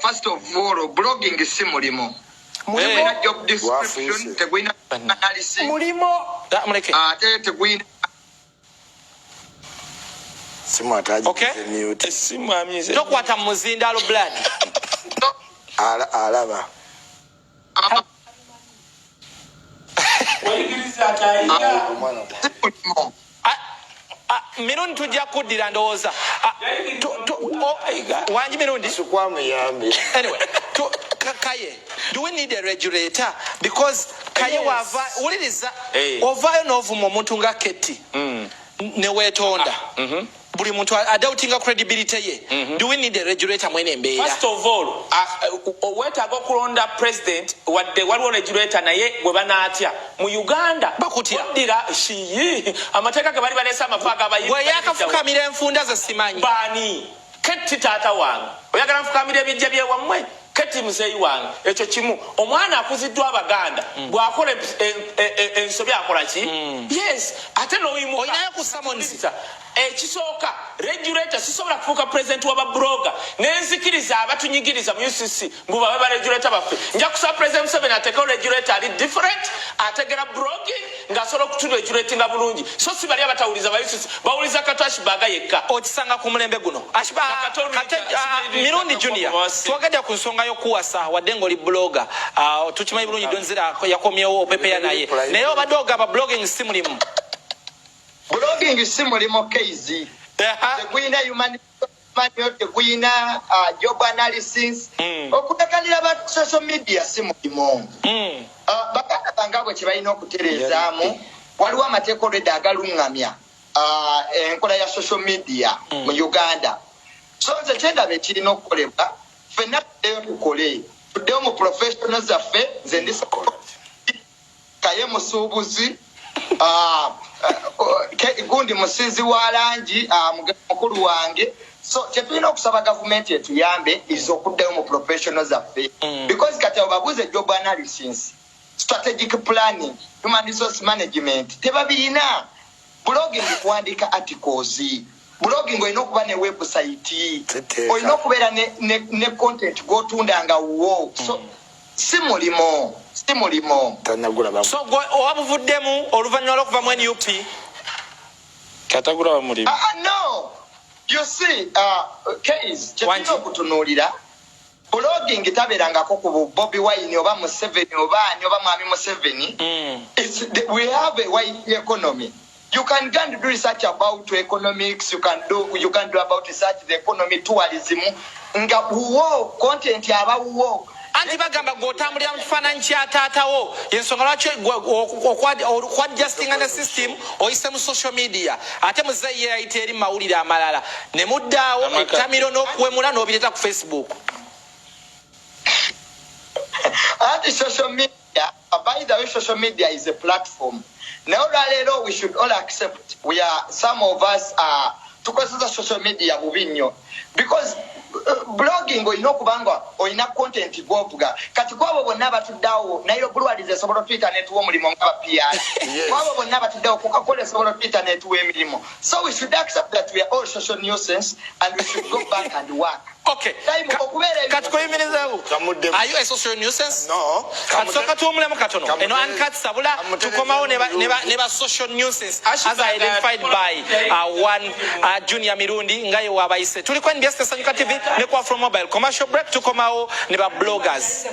First of all, blogging si mulimo. Mulimo job description tegwina analysis. Mulimo ate tegwina simu ataji okay simu amize tokwata muzindalo blood alaba Mirundi tujja kuddira ndowooza wangi Mirundi sikwamuyambi anyway kaye do we need a regulator because kaye wava uliriza ovaayo n'ovuma omuntu nga Keti ne weetonda buli muntu adautinga credibility ye do we need a regulator mwene embeera first of all wetaaga okulonda president wadde waliwo regulator naye gwe banaatya mu Uganda bakutya oddira shiyi amateeka ge bali baleese amavaaga abayizi bwe yakafukamira enfunda ze simanyi baani Keti taata wange oyagala nfukamira ebijja byewammwe Keti muzeeyi wange ekyo kimu omwana akuziddwa Abaganda bw'akola ensobi akola ki yes ate n'oyimuka olinayo ku summons ekisooka regulator sisobola kufuuka president w'abablogger nenzikiriza abatunyigiriza mu UCC mbu babe ba regulator baffe nja kusaba president Museveni ateekawo regulator ali different ategera blogging ng'asobola okutuula regulatinga bulungi so si bali abatawuliza ba UCC bawuliza Kato Ashback yekka okisanga ku mulembe guno Mirundi Junior twogedde ku nsonga y'okuwasa wadde ng'oli blogger tukimanyi bulungi donzira yakomyewo opepeya naye naye obadde ogamba blogging si mulimu blogging si mulimo case tegwina human tegwina job analysis okutekanira ba social media si mulimo bakana banga bwe kibalina okutereezaamu waliwo amateeka olwedda agalungamya enkola ya social media mu Uganda so nze kyendaba ekirina okukolebwa ffenna tuddeyo tukole tuddeyo mu professional zaffe nze ndi kaye musuubuzi gundi musizi wa langi mukulu wange so kyetulina okusaba gavumenti etuyambe is okuddayo mu professional zaffe because kati obabuuze job analysis strategic planning human resource management tebabiina blogging kuwandiika articles blogging olina okuba ne website olina okubeera ne content g'otunda nga wo so si mulimo so owabuvuddemu oluvannyuma lw'okuva mu NUP katagula wa mulimo no you see case kyetulina okutunuulira blogging tabeerangako ku Bobi Wine oba Museveni oba ani oba Mwami Museveni we have a wide economy. You can go and do research about economics. You can do about research the economy, tourism. Nga uwo content yaba uwo. Anti bagamba gotambulira mu kifaananyi kya taatawo yensonga lwaki okwadjustinga ne system oyise mu social media ate muzeeyi yayita eri mawulire amalala ne muddaawo ettamiro n'okuwemula n'obireeta ku Facebook. Anti social media, by the way, social media is a platform. Now, we should all accept some of us are to consider social media because blogging or kubanga or ina content gwovuga kati kwabo bonna batuddawo nayo bulwalize esobola Twitter netwo mulimo nga PR kwabo bonna batuddawo Coca-Cola esobola Twitter netwo emilimo so we should accept that we are all social nuisance and we should go back and work Okay. Are you a social nuisance? No. Katsoka tuomulemu katono. Eno Uncut Sabula tukomawo neba social nuisance as identified by one Junior Mirundi ngaye wabayise. Tuli kwa NBS Sanyuka TV ne kwa From Mobile commercial break tukomawo neba bloggers.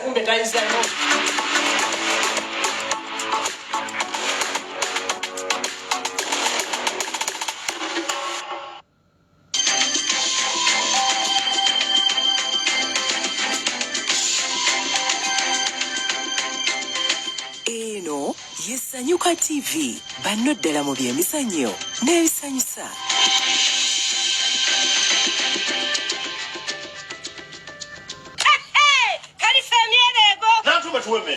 Sanyuka TV banno ddala mu by'emizannyo n'ebisanyusa.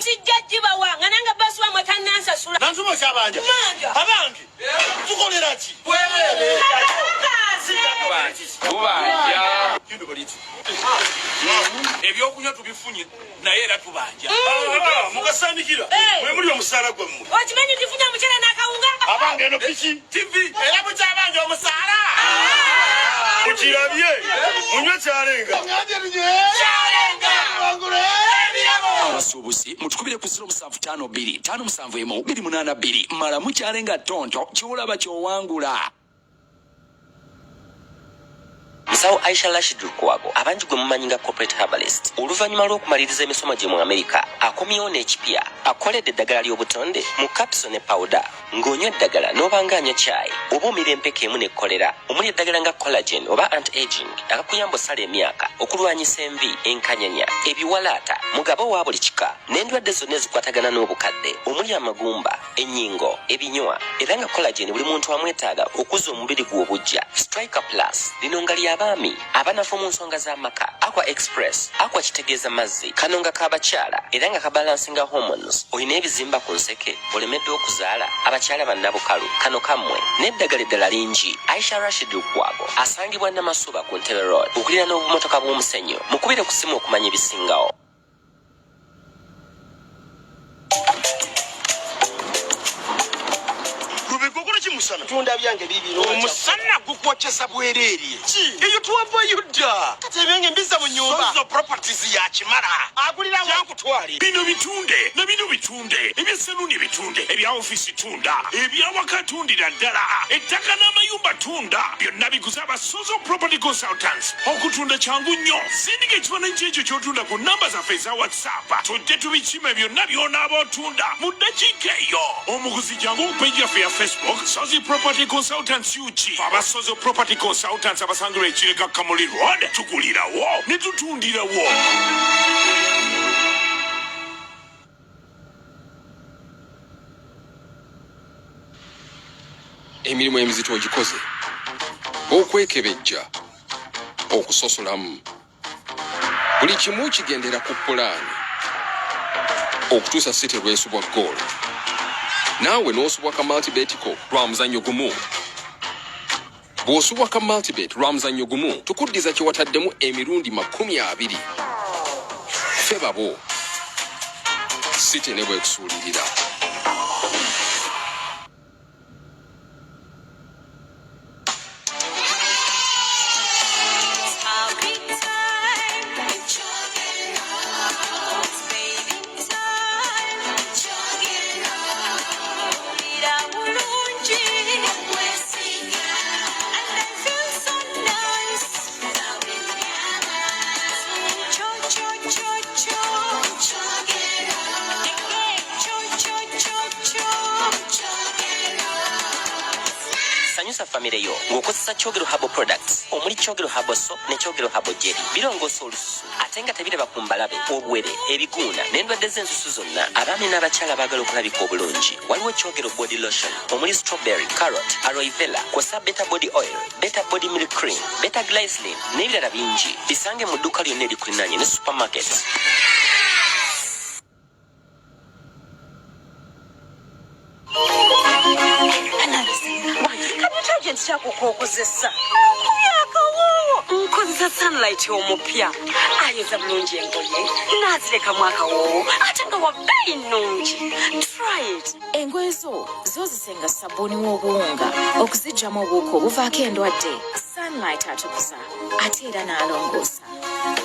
Sijjajiba wanga nanga basi wa mwatanansa sula. Nansuma kyabanja. Abangi. Tukolera ki? Kubanja. Kindo baliti. Ebyokunywa tubifunye naye era tubanja. Mugasandikira. Mwe muri omusala gwammwe. Okimanyi tufunya omukyala n'akawunga? Abange eno piki. TV. Era mukyabanja omusala. Mukirabye. Munywe kyalenga. Kyalenga. Wangule. Abasuubuzi mutukubire ku 0752 571 mala mukyalenga tonto kyolaba kyowangula. Musawo Aisha Rashid Lukwago abanji gwe mumanyi nga corporate herbalist oluvannyuma lw'okumaliriza emisomo gye mu America akomyewo n'ekipya akoledde eddagala ly'obutonde mu capsule ne powder ng'onywa eddagala n'obanga anywa chai oba omira empeke emu n'ekkolera omuli eddagala nga collagen oba anti-aging akakuyamba osala emyaka okulwanyisa envi enkanyanya ebiwalaata mugabo wa buli kika n'endwadde zonna ezikwatagana n'obukadde omuli amagumba ennyingo ebinywa era nga collagen buli muntu amwetaaga okuzza omubiri gwe obujja Striker Plus lino nga abaami abanafu mu nsonga z'amaka Aqua Express Aqua kitegeeza mazzi kanonga k'abakyala era nga kabalansinga hormones olina ebizimba ku nseke olemeddwa okuzaala abakyala bannabukalu kano kammwe n'eddagala eddala lingi Aisha Rashid Lukwago asangibwa Namasuba ku Ntebe Road okulira n'obumotoka bw'omusenyu mukubire ku simu okumanya ebisingawo. Musana tunda byange bibiro omusana gukwokesa bwereere eyo tuwavayo dda kati ebyange mbiza mu nyumba zo properties ya kimara agulira yakutwali bino bitunde na bino bitunde ebyesaluni bitunde ebya office tunda ebya wakatundira ddala ettaka n'amayumba tunda byonna biguza abasozo property consultants okutunda kyangu nnyo sindiga ekifaananyi kyekyo kyotunda ku namba zaffe eza WhatsApp tujje tubikime byonna by'onaaba otunda mu ddakiika eyo omuguzi jangu ku page yaffe ya Facebook Sozi Property Consultants UG abasozo Property Consultants abasangirwa ekireka Kamuli Road tugulirawo ne tutundirawo. Emirimu emizito ogikoze okwekebejja okusosolamu buli kimu kigendera ku pulaani okutuusa City lwesubwa goal naawe n'osubwa ka multibet ko lwa muzannyo gumu. Bw'osubwa ka multibet lwa muzannyo gumu tukuddiza kye wataddemu emirundi 20. Ffe babo City ne bwekusuulirira. Family yo ng'okozesa Kyogero Herbal Products omuli Kyogero Herbal Soap ne Kyogero Herbal Jelly birongoosa olususu ate nga tebiraba ku mbalabe obwere ebiguuna n'endwadde z'ensusu zonna abaami n'abakyala baagala okulabika obulungi waliwo Kyogero Body Lotion omuli strawberry carrot aloe vera kw'ossa Beta Body Oil Beta Body Milk Cream Beta Glycerin n'ebirala bingi bisange mu dduuka lyonna erikulinaanye ne supermarket. Nkozesa nkozesa Sunlight omupya ayeza bulungi engoye nazirekamu akawowo ate nga wabbeeyi nnungi. Try it. Engoye zo zisenga sabuni w'obuwunga okuzijjamu obuwuka obuvaako endwadde. Sunlight atukuza ate era n'alongoosa.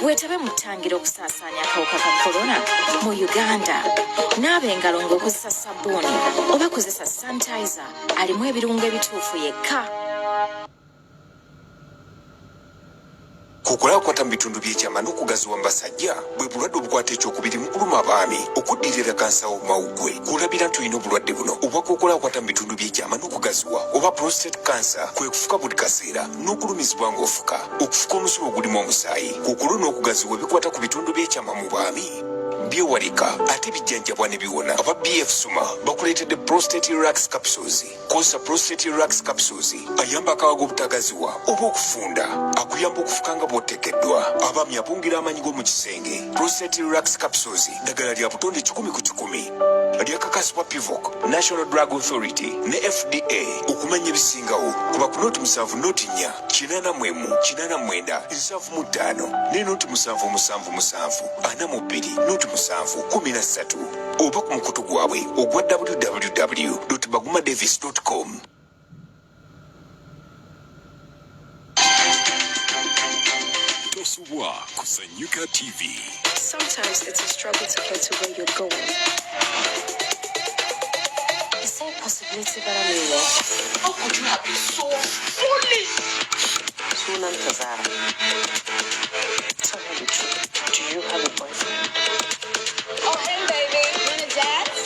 weetabe mu ttangira okusaasaanya akawuka ka korona mu uganda naaba engalo ng'okozesa sabbuuni oba kozesa sanitizer alimu ebirungo ebituufu yekka. Kukulaakwata mu bitundu by'ekyama n'okugaziwa mu basajja bwe bulwadde obukwata ekyokubiri mu kuluma abaami okuddirira kansa w'omawuggwe. Kulabira nti olina obulwadde buno obwa kukulaakwata mu bitundu by'ekyama n'okugaziwa oba prostate cancer kwe kufuka buli kaseera n'okulumizibwa ng'ofuka, okufuka omusulo ogulimu omusaayi, kukulu n'okugaziwa ebikwata ku bitundu by'ekyama mu baami. Byewalika ate bijjanjabwa ne biwona. Aba BF Suma bakuleetedde prostate relax capsules. Kosa prostate relax capsules ayamba akawago obutagaziwa oba okufunda, akuyamba okufuka nga bw'oteekeddwa. Abaami abungira amanyi g'omu kisenge. Prostate relax capsules ddagala lya butonde 100 ku 100 lyakakasibwa Pivoc, National Drug Authority ne FDA okumanya ebisingawo kuba ku noti 7 noti 4 8 8 7 ne noti 7 42 noti 7 oba ku mukutu gwabwe ogwa www.bagumadavis.com. Tosubwa Kusanyuka TV. Sometimes it's a struggle to get to where you're going. Is there a possibility that I'm in love? How could you have been so foolish? Sunan Tazara. Tell me the truth. Do you have a boyfriend? Oh, hey, baby. You wanna dance?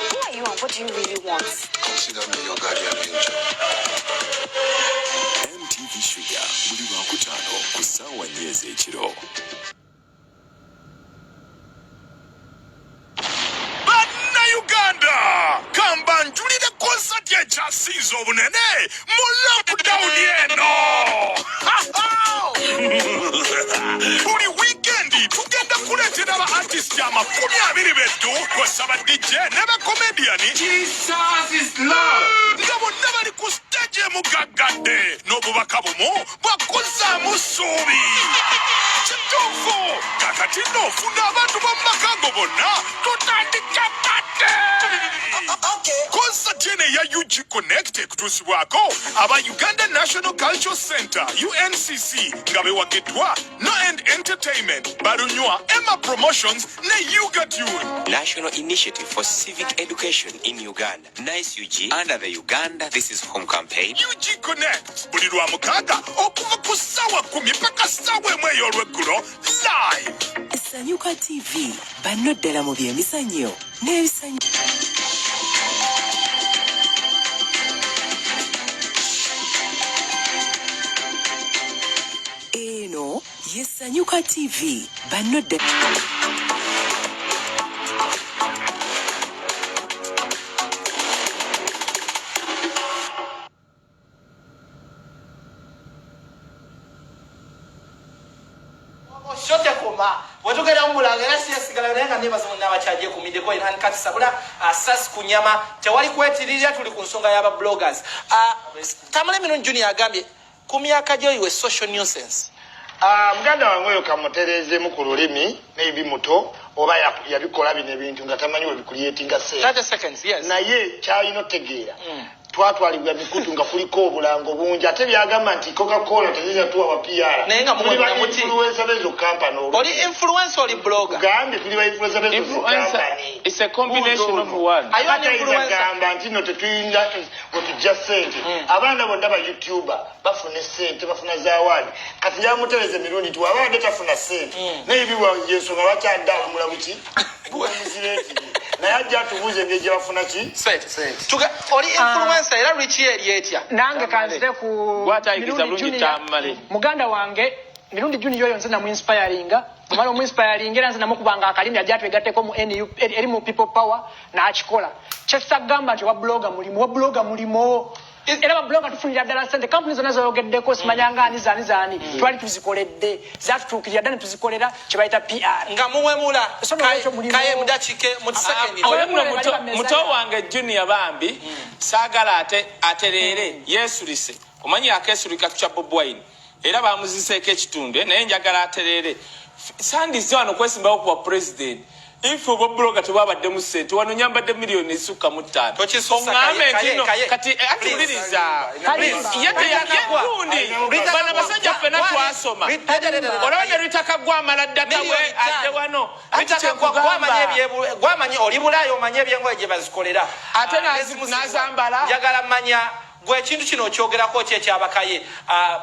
Who are you and what do you really want? Consider me your guardian angel. MTV Sugar buli lwakutaano ku ssaawa 4 ez'ekiro. Uganda kambanjulire concert ekyasinze obunene mu lockdown eno. Buli weekendi tugenda kuleetera aba artist amakumi 20 kw'osaba DJ ne bakomediani Jesus is love nga bonna bali ku stage emugaggadde n'obubaka bumu bwakuzzaamu ssuubi. Kituufu kakati n'ofuna abantu b'omumakango bonna tutandika concert eno eya UG Connect ekutuusibwako aba Uganda National Cultural Center UNCC nga bewagiddwa No End Entertainment, Barunywa, Emma Promotions ne Yuga Tune. National Initiative for Civic Education in Uganda. Nice UG under the Uganda This Is Home campaign. UG Connect buli lwa mukaaga okuva ku ssaawa 10 paka ssaawa 1 ey'olweggulo live. Sanyuka TV banno ddala mu by'emizannyo n'ebisanyo. Eno ye Sanyuka TV banno ddala. Shote koma wetugera mulanga era siyasigala nenga nebaza munna abachaje ku mideko ina nkati sabula asas kunyama tewali kwetirira tuli ku nsonga y'aba bloggers. Tamale Minon Junior agambye ku myaka gyo iwe social nuisance. Muganda wange oyo kamutereze mu ku lulimi maybe muto oba yabikola bino ebintu nga tamanyi we bikuliyetinga se 30 seconds yes naye kyalina otegeera twatwalibwa mikutu nga kuliko obulango bungi ate byagamba nti Coca-Cola teziza tuwa wa PR naye nga muli ba influencer bezo company oli influencer oli blogger gambe tuli ba influencer bezo company it's a combination of words ayo influencer gamba nti no tetuyinda otujja sente abaana bonna ba YouTuber bafuna sente bafuna zawadi kati yamutereze mirundi tu abadde tafuna sente naye biwa Yesu nga wakyadda omulabuki buwa muzireti naye ajja tubuze ngeje bafuna ki sente tuga oli influencer era Richie Elietya nange kanzire ku gwatayigiza bulungi tamale muganda wange mirundi junior yoyo nze namu inspiringa kumala mu inspiring era nze namu kubanga akalimya jatwegatteko mu NU eri mu people power na akikola kyesagamba nti wa blogger mulimo era ba blogger tufunira ddala sente companies nazo yogeddeko simanyanga ani zani twali tuzikoledde zatutukirira ddala tuzikolera kyebayita PR nga muwemula kaye mudakike mu second muto wange junior bambi sagala aterere yesulise omanyi akesulika ku kya Bob Wine era bamuziseeko ekitundu naye njagala aterere sandize wano kwesimbawo kuba president if obubloga tebwabadde mu ssente wano nyambadde miliyoni esukka mu ttaano oŋŋambe ntino kati atuwuliriza yegundi bana basajja ffena twasoma olaba ne Ritakagwa amala ddaka we adde wano gwamanyi oli bulaayo omanye ebyengoye gye bazikolera ate n'azambala njagala manya gwe ekintu kino okyogerako ki ekyabakaye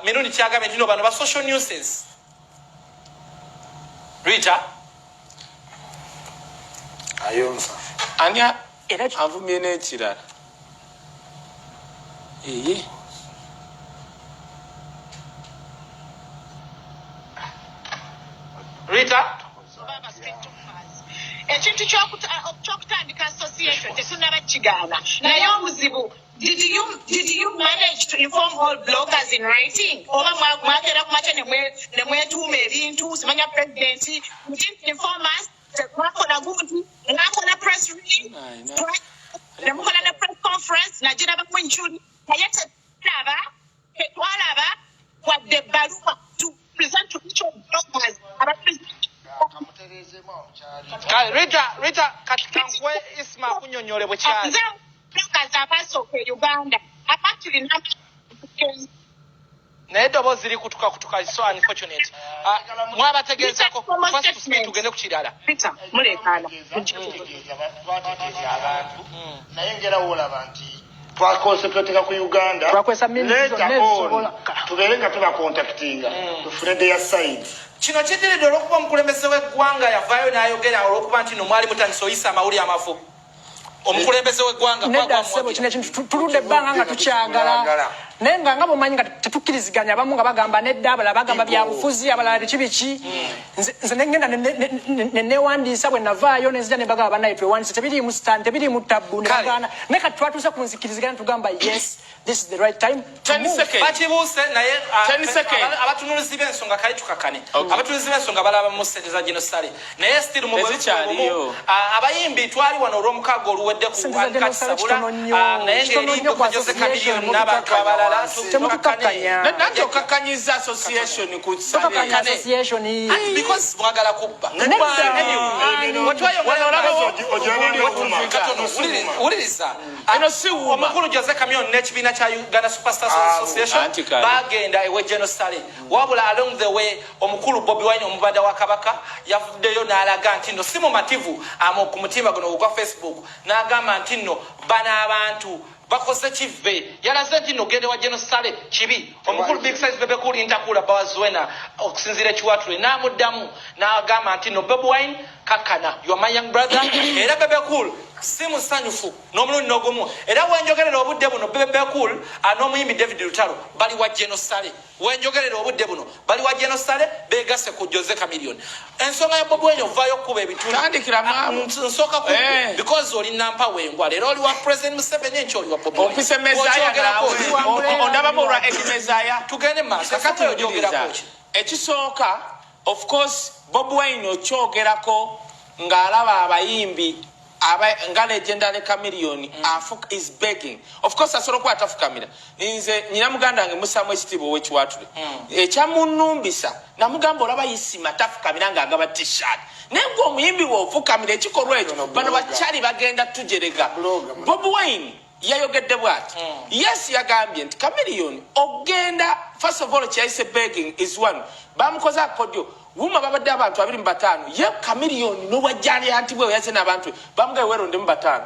mirundi kyagambye ntino bano ba social nuisance Rita ayonsa anya era anvumye n'ekirala eye Rita ekintu kyokutandika association tetunaba kigaana naye omuzibu did you manage to inform all bloggers in writing oba mwagera kumaca nemwetuuma ebintu simanya president you didn't inform us mwakola gundi mwakola press release nemukola ne press conference nagiraba mwenjuli naye tetwalaba wadde ebbaluwa to present to each of bloggers Rita katikankwe isma kunyonyole bwe kyali bloggers abasooka e Uganda actually naye eddoboozi likutuka so unfortunate mwabategeezako first to speak tugende ku kirala mulekaana abantu naye ngerawo olaba nti twakonsentreka ku Uganda tubeere nga tubakontaktinga tufune their side kino kiddiridde olw'okuba omukulembeze w'eggwanga yavaayo n'ayogera olw'okuba nti no mwali mutandise oyisa amawulire amafu omukulembeze w'eggwanga nedda ssebo kino ekintu tuludde ebbanga nga tukyagala naye nga bomanyi nga tetukkiriziganya abamu nga bagamba nedda abalala bagamba byabufuzi abalala biki nze negenda nenewandiisa bwe navaayo nenzija ne bagamba bannaye twewandiise tebiriimu stand tebiriimu tabbu ne bagaana naye kati twatuuse ku nzikiriziganya tugamba yes this is the right time bakibuuse naye abatunulizi b'ensonga kale tukakane abatunulizi b'ensonga balabamu ssente za genosale naye still mubwebumu abayimbi twali wano olw'omukaaga oluwedde ku ankasabula naye ng'eringo ku Jose Chameleone n'abantu abalala nanti okakkanyiza association ku because mwagala kubba wuliriza omukulu Jose Chameleone n'ekibiina kya Uganda Superstars Association bagenda ewe genosale wabula along the way omukulu Bobi Wine omubanda wa Kabaka yavuddeyo n'alaga nti no si mumativu ku mutima guno ogwa Facebook n'agamba nti no bana abantu bakoze kive yalaze nti no gende wa genosale kibi omukulu Big Size Bebe Cool intakula bawazwena okusinzira ekiwatule n'amuddamu n'agamba nti no Bobi Wine kakana you are my young brother era Bebe Cool si musanyufu n'omulundi n'ogumu era wenjogerera obudde buno Bebe Cool n'omuyimbi David Lutalo bali wa genosale wenjogerera obudde buno bali wa genosale begase ku Jose Chameleone ensonga ya Bobi Wine ovaayo okuba ebitulu nsooka ku because oli nampa wengwa leero oli wa President Museveni enkyo oli wa Bobi Wine ompise Mezaya nawe ondabamu olwa Mezaya tugende maaso kakati ogyogerako ekisooka of course Bobi Wine okyogerako ng'alaba abayimbi nga legendary Chameleone is begging of course asobola okuba atafukamira nze nyina muganda wange musamu ekitiibwa ow'ekiwatule ekyamunumbisa namugamba olaba yisima tafukamira ng'agaba t-shirt naye gwe omuyimbi w'ofukamira ekikolwa ekyo bano bakyali bagenda tujerega Bobi Wine yayogedde bw'ati yes yagambye nti Chameleone ogenda first of all kyayise begging is one bamukoze akodyo wuma babadde abantu 25 ye Chameleone n'owajjali anti bwe yaze n'abantu bamugaye weronde mu 5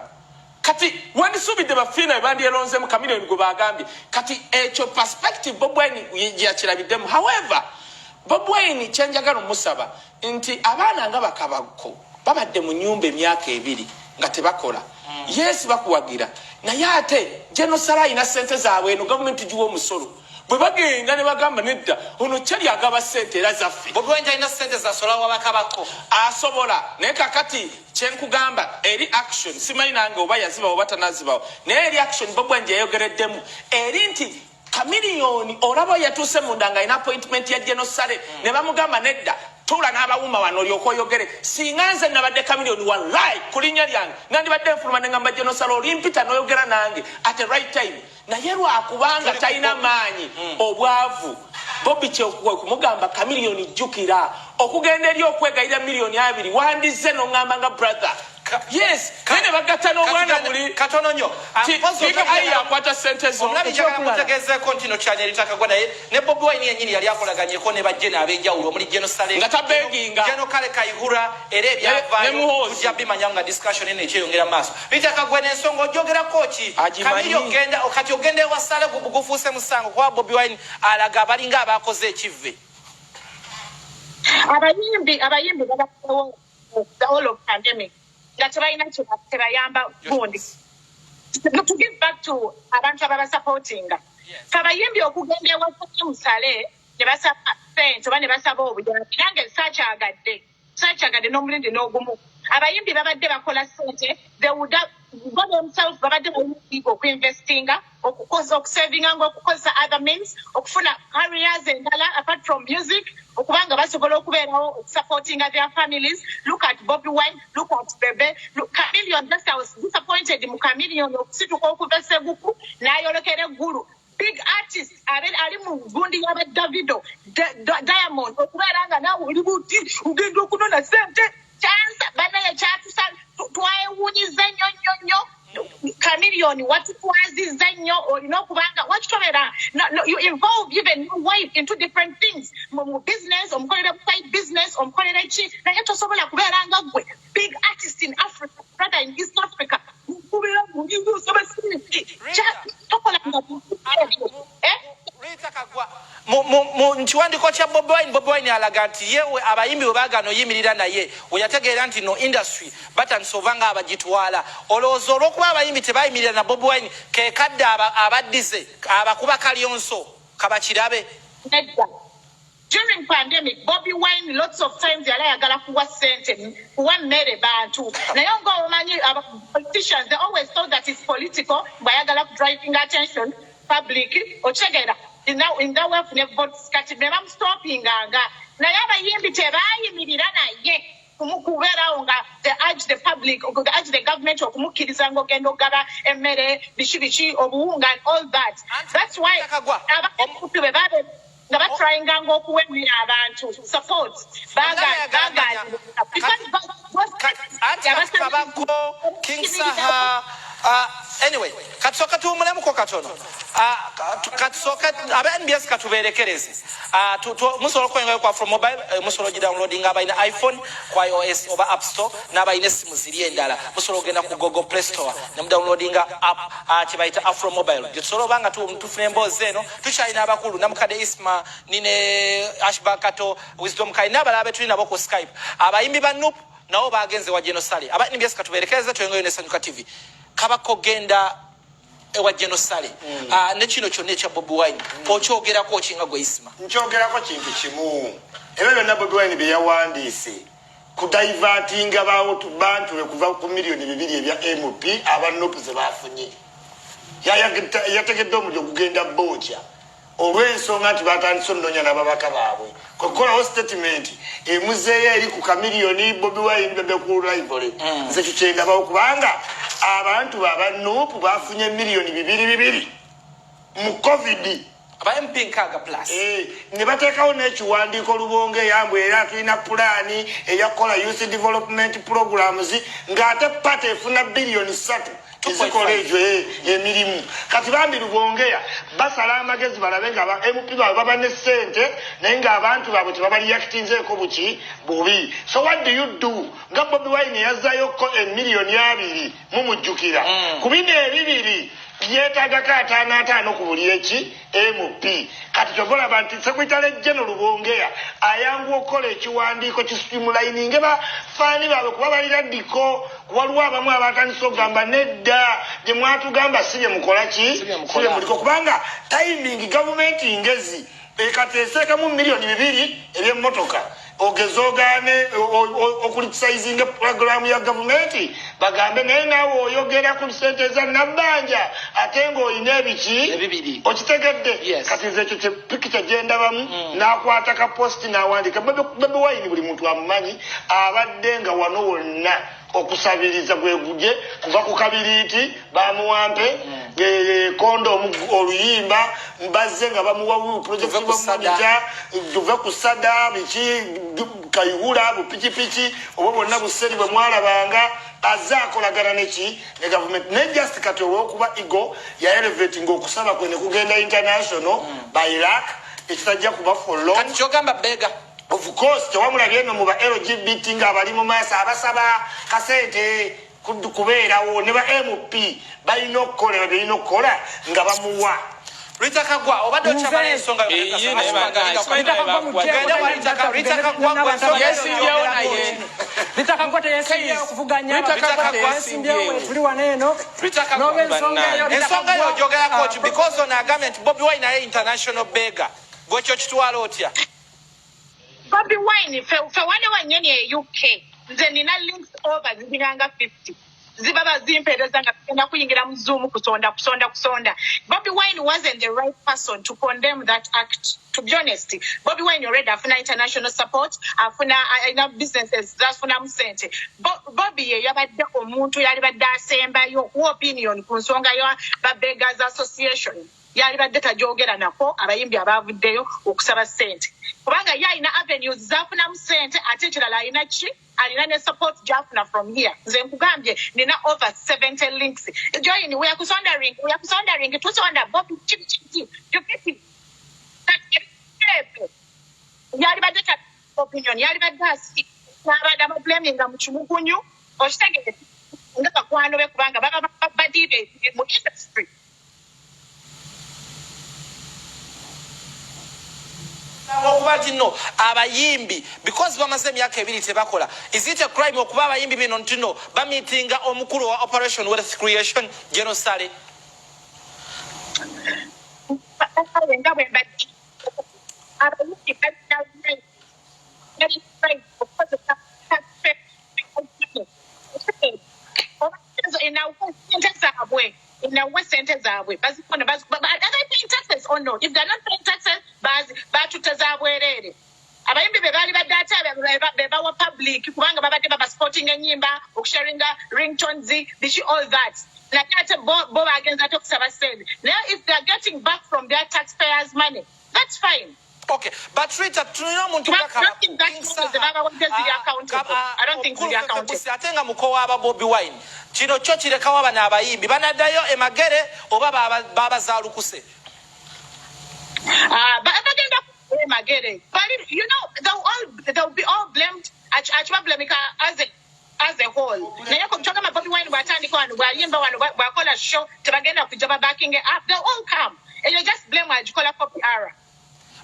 kati wandisubidde bafina bandiyelonze mu Chameleone gwe bagambye kati ekyo perspective Bobi Wine yakirabiddemu however Bobi Wine kyenjagala omusaba nti abaana nga bakabako babadde mu nyumba emyaka 2 nga tebakola yes bakuwagira naye ate genosale ayina ssente zaabwe eno gavumenti giwa omusolo bwe bagenda ne bagamba nedda ono kyali agaba ssente era zaffe Bobi Wine alina ssente zasola wabakabako asobola naye kakati kyenkugamba eri action simanyi nange oba yazibawo oba tanazibawo naye eri action Bobi Wine gyeyayogereddemu eri nti Chameleone olaba yatuuse munda nga alina appointment ya genosale ne bamugamba nedda tula n'abawuma wano olyoko oyogere singa nze nabadde Chameleone wallahi kulinya lyange nandibadde nfuluma ne ngamba Genosalo olimpita n'oyogera nange at the right time naye lwakubanga talina maanyi obwavu Bobby Kyekwe kumugamba Chameleone jjukira okugenda eri okwegayira $2 wandize n'ongamba nga brother. Yes, kene bagata n'omwana buli katono nnyo. Aya akwata sente zo. Omulabi kyakamutegeeza kontino kyanya litakagwa naye ne Bobi Wine yennyini yali akolaganyeko ne bajjena ab'enjawulo omuli Genosale. Nga tabeginga. Geno Kale Kayihura era ebyavaayo tujja bimanya nga discussion eno ekyeyongera maaso. Litakagwa n'ensonga ogyogerako ki? Chameleone kati ogenda ewa Sale gufuuse musango kuba Bobi Wine alaga abalinga abakoze ekivve. Abayimbi babakowo the whole of pandemic. That's why not to give back to abantu ababa supporting. Kabayimbi okugende wasatu musale ne basapa sente bane basaba obuyambi nange sachagadde n'omulindi n'ogumu. Abayimbi babadde bakola sente they would have got themselves babadde bayimbi investinga okusavinga okukoza other means okufuna areas endala apart from music okubanga basobola okubeerawo supporting their families. Look at Bobi Wine, look at Bebe, look Chameleone. Just I was disappointed in Chameleone okusituka okuva Seguku n'ayolekera eggulu. Big artists ali mu gundi ya Davido Diamond okubeera nga naawe oli buti ugenda okunona sente chance banaye kyatusa twewunyiza nnyo Chameleone watutwaziza nnyo olina okubanga wakitobera you involve even your wife into different things mu business omukolera side business omukolera ki naye tosobola kubeera nga gwe big artist in Africa rather in East Africa kubeera mungu sobasiti tokola nga mu nkiwandiko kya Bobi Wine alaga nti yewe abayimbi bwe baagana oyimirira naye weyategeera nti no industry batandise ovanga abagitwala olowooza olw'okuba abayimbi tebayimirira na Bobi Wine kekadde abaddize abakuba kalyonso kabakirabe. During pandemic, Bobi Wine lots of times yala yagala kuwa sente kuwa mmere bantu naye ng'omanyi politicians they always thought that it's political bayagala driving attention public ochegera in that way for votes kati beba stopping anga naye abayimbi tebayimirira naye kumukubeerawo nga they urge the public or they urge the government okumukkiriza ng'ogenda ogaba emmere biki obuwunga and all that. That's why abantu bwe babe nga batrayinga ng'okuwemira abantu support King Saha anyway katusoka tuwumulemuko katono katusoka aba NBS katuberekereze musobola okwengayo kwa from mobile musobola ogidownloadinga abalina iPhone kwa iOS oba App Store n'abalina essimu ziri endala musobola ogenda ku Google Play Store ne mudownloadinga app kibayita Afro Mobile gyetusobola obanga tufuna emboozi eno tukyalina abakulu namukadde Isma nine Ashbakato Wisdom Kai n'abalala betuli nabo ku Skype abayimbi ba Nup nabo bagenze wa Genosale aba NBS katuberekereze twengayo ne Sanyuka TV kabako genda ewa Genosale ne kino kyonna ekya Bobi Wine okyogerako kinga gwe Isma nkyogerako kintu kimu ebyo byonna Bobi Wine bye yawandiise kudivertinga bantu kuva ku million 2 ebya MP abanopu ze bafunye yategedde omuliro kugenda bojja olw'ensonga nti batandise ononya n'ababaka baabwe kokolawo statement emuzeeyo eri ku kamiliyoni Bobi Wine bebe ku rivalry nze kikyendabawo kubanga abantu babanopu bafunye million 2 mu COVID aba MP nkaga plus ne bateekawo n'ekiwandiiko Lubonge yambwe era tulina pulaani eyakola youth development programs ng'ate pate efuna billion 3 ezikola ejo emirimu kati bambi Lubongeya basala amagezi balabe nga MP baabwe baba ne ssente naye ng'abantu baabwe tebabaliyakitinzeeko buki bubi. So what do you do nga Bobi Wine yazzayoko emiliyoni 2 mumujjukira ku bino ebibiri yeetagako 5 ku buli eki MP kati kyovola abantu Sekretary General Lubongeya ayangu okukola ekiwandiiko kistimulayininge bafaani baabwe kuba balira ddiko waliwo abamu abatandise okugamba nedda gye mwatugamba si bye mukola ki si bye muliko kubanga timing gavumenti ngezi ekateeseekamu million 2 eby'emmotoka ogezogane okulitisaizinga program ya government bagambe naye naawe oyogera ku sente za nabbanja ate ng'olina ebiki okitegedde kati nze ekyo picture gyendabamu n'akwata ka post n'awandika Bobi Wine buli muntu amumanyi abadde nga wano wonna okusabiriza gwe guje kuva ku kabiriiti bamuwampe kondo oluyimba mbazze nga bamuwa project bamanja tuve ku sada biki kayihula bupikipiki obo bonna buseri bwe mwalabanga azakolagana neki ne government ne just kati olw'okuba ego ya elevating okusaba kwe ne kugenda international by Iraq ekitajja kuba for long kati kyogamba bega of course tewamulabye no mu ba LGBT nga abali mu maaso abasaba kasente kubeerawo ne ba MP balina okukola balina okukola nga bamuwa Ritakagwa obadde ochamala ensonga Ritakagwa teyesinga okuvuganya tuli wano eno ensonga yo gyogerako ki because on agreement Bobi Wine naye international beggar gwekyo kitwala otya Bobi Wine fe wane wanyeni e UK nze nina links over zibiranga 50 zibaba zimpereza nga kugenda kuyingira mu Zoom kusonda. Bobi Wine wasn't the right person to condemn that act. To be honest, Bobi Wine already afuna international support, afuna businesses zafuna musente. Bobi ye yabadde omuntu yali badde asembayo opinion ku nsonga ya Beggars Association. Yali badde tajogera nako abayimbi abavuddeyo okusaba sente. Kubanga yalina avenues zafuna musente ate kirala alina ki alina ne support jafuna from here. Nze nkugambye nina over 70 links. Join we are kusondering tusonda Bobi chip. You get it? Yali badde ta opinion yali badde asi nabada blaming nga mukimukunyu okitegere nga bakwano be kubanga baba badibe mu industry. Okubati abayimbi because bamaze emyaka ebiri tebakola is it a crime okuba abayimbi bino ntino bamitinga omukulu wa Operation Wealth Creation Genocide in the West Center Zabwe, but are they paying taxes or no? If they're not paying taxes, Batutazabwe. Abayimbi bebali badata beba wa public kubanga babate baba sporting enyimba okusharinga ringtones bishi all that nakate bo against that okusaba send. Now if they are getting back from their taxpayers money, that's fine. Okay, but Rita, I don't think they're accountable. Atenga mukowa aba Bobi Wine. Chino chochi lekawa bana abayimbi. Banadayo emagere oba baba zalukuse. But magere. But you know, they'll be all blamed. Achwa blamika as a whole. Na yako kutoka Bobi Wine watani kwa wayimba wakola show tebagenda kujaba backing it up. They'll all come. And you just blame wajikola copy error.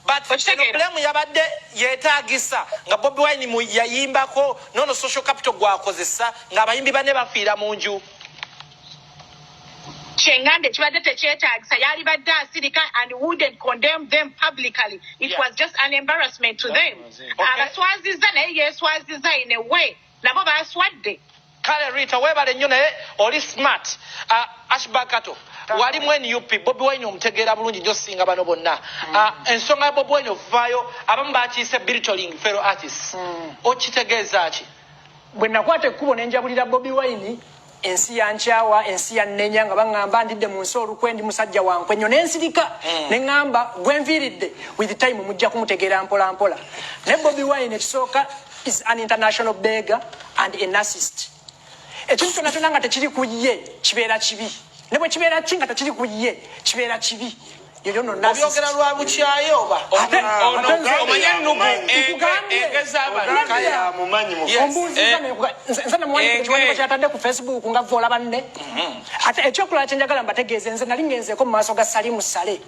But blame yabadde yetagisa nga Bobi Wine mu yayimbako nono social capital gwakozesa nga abayimbi bane bafiira munju Chengande chibadde tekyetagisa yali badde asirika and wouldn't condemn them publicly. It was just an embarrassment to them. Abaswaziza naye yeswaziza in a way nabo baswadde. Kale Rita webale nnyo naye oli smart Ashbakato wali mweni UP Bobi Wine omutegeera bulungi nnyo singa bano bonna ensonga ya Bobi Wine ovaayo abamu bakiise belittling fellow artists okitegeeza ki bwe nakwata ekkubo ne njabulira Bobi Wine ensi ya nkyawa ensi ya nnenya nga baŋŋamba ndidde mu nsi olukwendi musajja wa nkwenyo n'ensirika ne ŋŋamba gwe nviiridde with time mujja kumutegeera mpola mpola ne Bobi Wine ekisooka is an international beggar and a narcissist ekintu kyonna kyonna nga tekiri ku ye kibeera kibi ne bwe kibeera ki nga tekiri ku ye kibeera kibi yoyo no narcissist obyogera lwa bukyayo oba omanye nnugu egeza abantu mumanyi nze namwandikikiwandiiko kyatadde ku Facebook nga voola banne ate ekyokulala kyenjagala mbategeeze nze nali ngenzeeko mu maaso ga Salimu Sale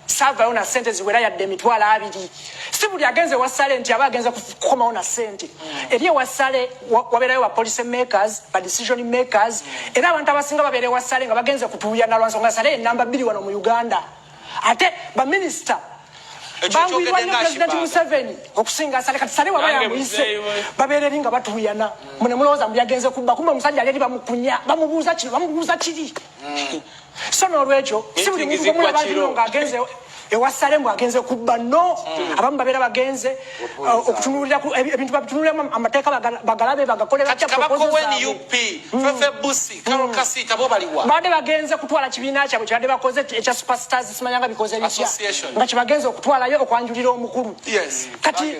saavayo na ssente ziwera yadde emitwalo 2 si buli agenze wa Sale nti aba agenze kukomawo na ssente eri ewa Sale wabeerayo ba policy makers ba decision makers era abantu abasinga babeera ewa Sale nga bagenze kutuuya na lwansonga Sale enamba 2 wano mu Uganda ate ba minister bangwirwa ne President Museveni okusinga sale kati sale wabaya yamuyise babereri nga batuyana mune mulowooza mbu yagenze kubba kumba musajja ali bamukunya bamubuuza kiri so n'olwekyo si buli muntu omulala balino ng'agenze ewasale mbu agenze kubba no abamu babeera bagenze okutunulira ebintu babitunuliramu amateeka bagalabe bagakolera badde bagenze kutwala kibiina kyabwe kyabadde bakoze ekya superstars simanyanga bikoze bitya nga kyebagenze okutwalayo okwanjulira omukulu kati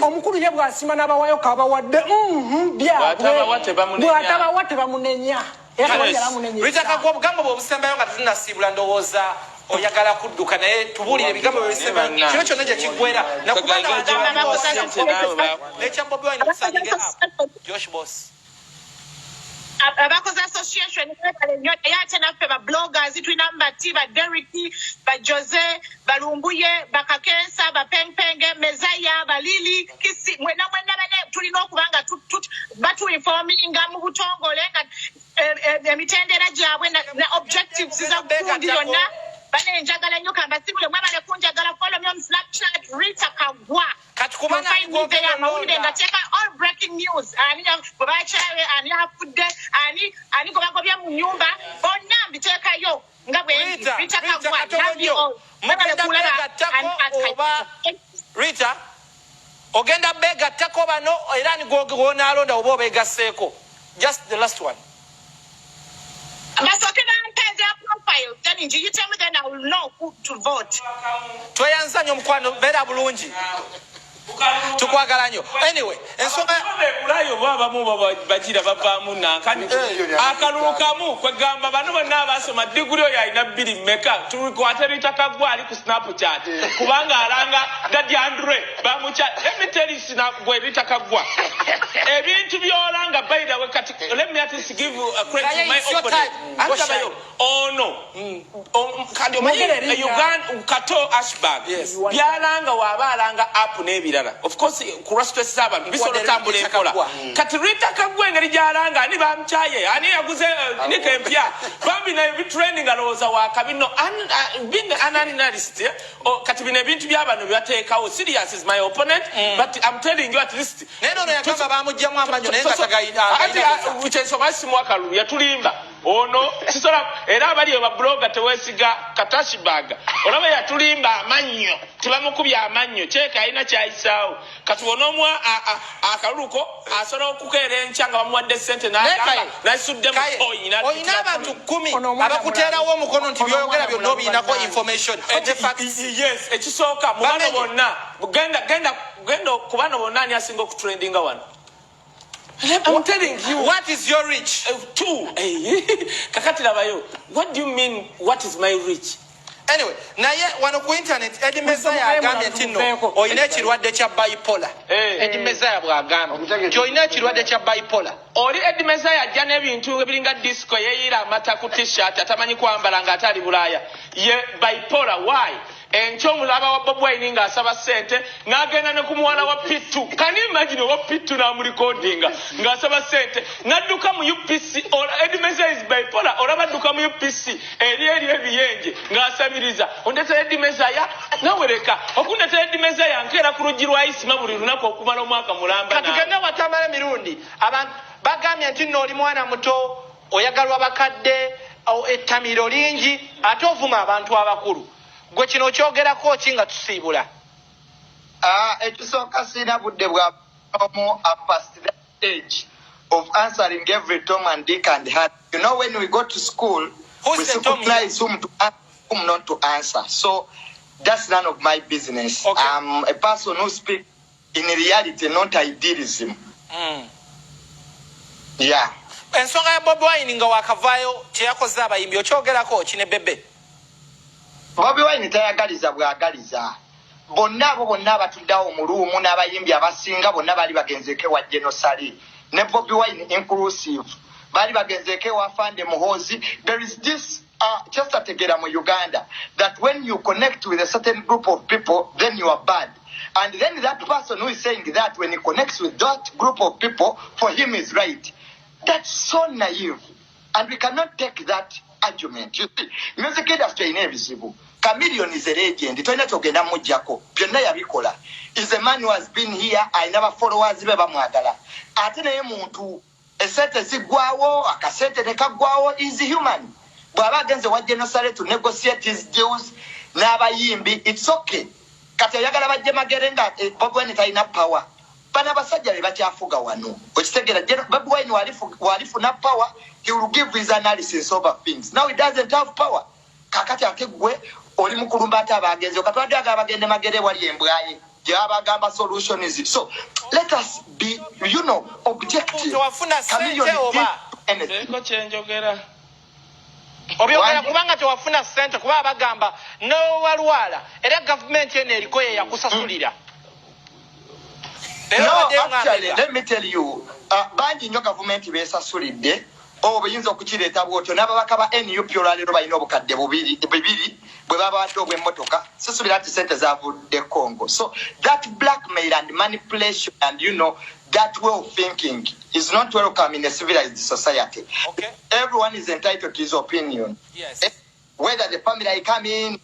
omukulu ye bw'asima n'abawayo kabawadde bw'atabawa tebamunenya Rita Kagwa obugambo bw'obusembayo nga tetunnasiibula ndowooza oyagala kudduka naye tubuulire ebigambo byebisembayo kino kyonna gye kiggwera nakuganda nekya Bobi Wine okusanyiga Josh Boss abakozi association yate naffe ba bloggers tulina mbati ba Derek ba Jose balumbuye bakakensa ba pengpenge mezaya balili kisi mwena bane tulina okubanga batu informinga mu butongole nga emitendera gyabwe na objectives za kundi yonna bane njagala nnyo kambasibule mwebale kunjagala follow me on Snapchat Rita Kagwa kati kubana amawulire ngateeka all breaking news ani bwebakyale ani afudde ani gobagobye mu nyumba bonna mbiteekayo nga bwe Rita Kagwa love you all Rita ogenda begattako bano era ni gwonaalonda oba obeegasseeko just the last one profile, then you tell me then I will know who to vote. Tweyanza nnyo mukwano beera bulungi tukwagala nnyo anyway ensonga ulayo babamu bagira bavaamu nankani akalulu kamu kwegamba bano bonna abasoma diguli oyo alina bbiri mmeka tukwate Rita Kagwa ali ku Snapchat kubanga alanga Daddy Andre bamucha emiterisina gwe Rita Kagwa ebintu byolanga by the way kati let me at least give a credit to my opponent antabayo kandi omanyire Uganda Kato Ashbag byalanga wabalanga app n'ebirala of course kurastess abantu bisolo tambula enkola kati Rita Kagwa engeri gyalanga ani bamchaye ani yaguze nikempya bambi na training aloza wakabino being an analyst kati bino ebintu by'abantu byateekawo serious is my opponent but I'm telling you at least neno yakamba bamujjamu amanyo naye katagayina uchensoma simu akalu yatulimba ono sisola era abali ababloga tewesiga Katashibag olaba yatulimba amanyo tibamukubya amanyo cheka alina kyayisaawo kati wonomwa akaluko asobola okukeera enkyanga bamuwadde ssente n'asudde mu oyina oyina abantu 10 abakuteerawo omukono nti byoyogera byonna obiyinako information yes ekisooka mu bano bonna genda ku bano bonna ani asinga okutrendinga wano I'm telling you. What is your reach? Kakati labayo. What do you mean, what is my reach? Anyway, naye wano ku internet Eddie Mezaya agambye nti nno oyina ekirwadde kya bipolar. Eddie Mezaya bw'agambye nti oyina ekirwadde kya bipolar. Oli Eddie Mezaya ajja n'ebintu ebiringa disco yeeyira amata ku t-shirt atamanyi kwambala ng'atali Bulaaya. Ye bipolar, why? Encho mulaba wa Bobi Wine nga asaba sente n'agenda ne ku muwala wa Pittu. Can you imagine wa Pittu n'amulikodinga nga asaba sente n'adduka mu UPC or Eddie Mezaya is bipolar olaba adduka mu UPC eri ebiyenje ng'asabiriza ondeta Eddie Mezaya nawereka okundeta Eddie Mezaya nkeera ku luggi lwa Isima buli lunaku okumala omwaka mulamba na katugenda watamala mirundi abantu bagambye nti nno oli mwana muto oyagalwa bakadde ettamiro lingi ate ovuma abantu abakulu gwe kino kyogerako ki nga tusiibula ekisooka sirina budde bwa past that stage of answering every Tom and Dick and Harry. You know, when we go to school, we scrutinize whom to answer, whom not to answer. So that's none of my business. Okay. I'm a person who speaks in reality, not idealism. Yeah. Ensonga ya Bobi Wine nga wakavaayo teyakoze abayimbi okyogerako kine bebe. Bobi Wine tayagaliza bwagaliza. Bonna abo bonna abatuddawo mu luumu n'abayimbi abasinga bonna bali bagenzeke wa Genosali. Ne Bobi Wine inclusive. Bali bagenzeke wa Fande Muhozi. There is this just ategera mu Uganda that when you connect with a certain group of people, then you are bad. And then that person who is saying that when he connects with that group of people, for him is right. That's so naive. And we cannot take that argument. You see, music industry in ebizibu. Chameleon is a legend. Toina togenda mujjako. Byonna yabikola. Is a man who has been here. I never followers be bamwagala. Ate naye muntu esente zigwawo, akasente ne kagwawo is human. Bwaba agenze wa Genosale to negotiate his deals n'abayimbi, it's okay. Kati ayagala bajje magerenga Bobi Wine talina power. Bana basajja be bakyafuga wano. Okitegera Bobi Wine walifu na power, he will give his analysis over things. Now he doesn't have power. Kakati akegwe oli mukulumba ate abagenzi okatwadde agabagende magere wali embwaye gyabagamba solution is it. So let us be objective. Obyogera kubanga tewafuna ssente kuba abagamba n'owalwala era gavumenti eno eriko ye yakusasulira. No, actually, let me tell you, bangi nnyo gavumenti beesasulidde obuyinza okukireeta bwotyo n'ababaka ba NUP olwaleero balina obukadde bibiri bwe babadde obw'emmotoka sisubira nti ssente zavudde Congo. So that blackmail and manipulation and that way of thinking is not welcome in a civilized society. Okay. Everyone is entitled to his opinion. Yes. Whether the family I come in,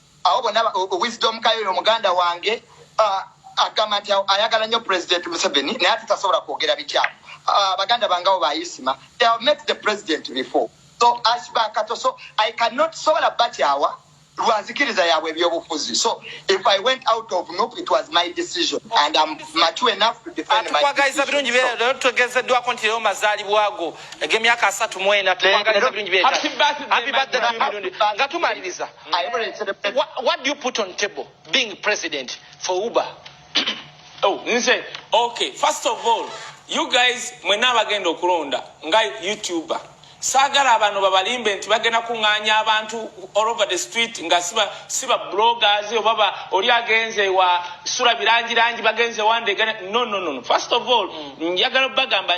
wisdom kayo muganda wange, agamba nti ayagala nnyo President Museveni naye tutasobola kwogera bikyamu. Baganda bangawo bayisima. They have met the president before. So so I cannot sola batyawa lwanzikiriza yaabwe ebyobufuzi. So if I went out of NUP, it was my decision and I'm mature enough to defend my decision. Birungi bero tugezeddwako nti leo mazaalibwago emyaka 34 tukwagaliza birungi bero. Happy birthday to you Mirundi. Nga tumaliriza. What do you put on table being president for Uber? Okay, first of all, you guys mwena bagenda okulonda nga YouTuber sagala abantu babalimbe nti bagenda kunganya abantu all over the street nga siba bloggers obaba oli agenze wa sura birangi bagenze wande no. First of all, njagala bagamba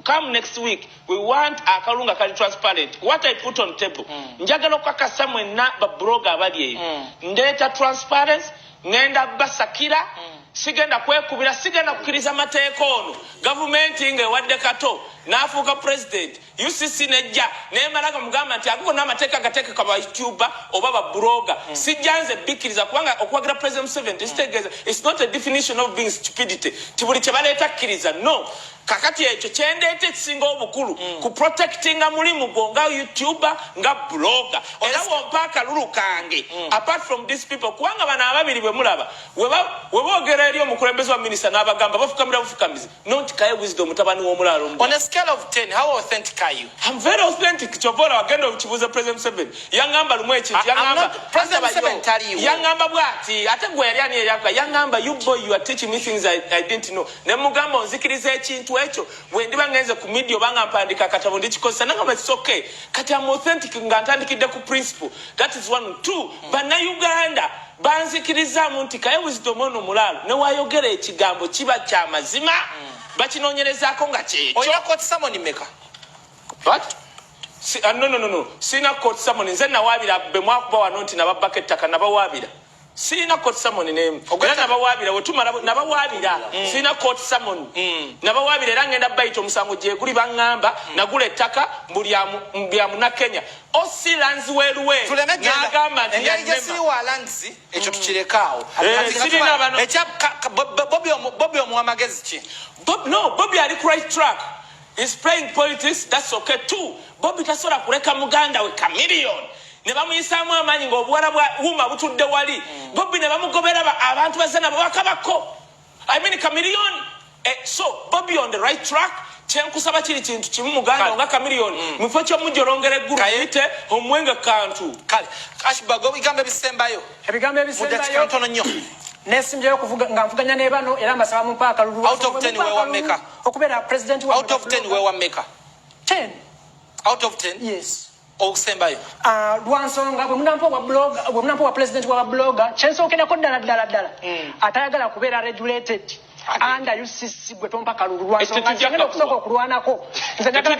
come next week we want akalunga kali transparent. What I put on table njagala okakasa mwena ba blogger abali ndeta transparency ngenda basakira sigenda kwekubira sigenda kukiriza mateeka ono gavumenti ng'ewadde kato n'afuuka president UCC nejja nemalaga mugamba nti akuko n'amateeka gateekeka ba YouTuber oba ba blogger sijjanze bikkiriza kubanga okwagira president Museveni kitegeeza it's not a definition of being stupidity tibuli kye baleeta kkiriza no kakati ekyo kyendeete kisinga obukulu ku protectinga mulimu gwo nga YouTuber nga blogger era wompa akalulu kange apart from these people kubanga bano ababiri bwe mulaba weboogera eri omukulembeze wa minisita n'abagamba bafukamira bufukamizi not Kaye Wisdom mutabani w'omulalo. On a scale of 10, how authentic are you? I'm very authentic. Chovola wagenda okibuuza President Museveni yangamba lumwe ekintu yangamba President Museveni taliwo yangamba bwati ate gwe yali ani eyaka yangamba you boy you are teaching me things I didn't know ne mugamba onzikiriza ekintu ekyo bwe ndiba ngenze ku media obanga mpandika katabo ndikikozesa nangamba it's okay kati am authentic nga ntandikidde ku principle that is 1 2 bana Uganda banzikiriza nti Kaye Wisdom ono mulalo ne wayogera ekigambo kiba kya mazima bakinoonyerezaako nga kyekyo oyina court summon meka what no sina court summon nze nawaabira be mwakuba wano nti nababaka ettaka nabawaabira sina court summon name era nabawaabira wetumala nabawaabira sina court summon nabawaabira era ngenda bayita omusango gye guli bangamba nagula ettaka mbulyamu na Kenya osilanzi weruwe n'agamba nti yasiwa lanzi ekyo tukirekaawo Bobi omuwamagezi ki Bobi ali ku right track. He's playing politics, that's okay too. Bobi tasobola kuleka muganda we Chameleon ne bamuyisaamu amaanyi ng'obuwala bwa wuma butudde wali Bobi ne bamugobera abantu bazana babakabako I mean Chameleon so Bobi on the right track kyenkusaba kiri kintu kimu muganda nga Chameleon mufo ky'omujolongera eggulu yite omwenga kantu kale Ashbago bigambo ebisembayo ntono nnyo nesimjeyo kuvuga nga mvuganya ne bano era mbasaba mu paaka lulu out of 10 we wa maker okubera president wa out of 10 we wa maker 10 out of 10 yes okusembayo lwansonga bwe munampo wa president wa blogger kyensookerako ddala atayagala kubeera regulated anda UCC gwe tompa kalulu lwansonga ngenda okusoka okulwanako nze njagala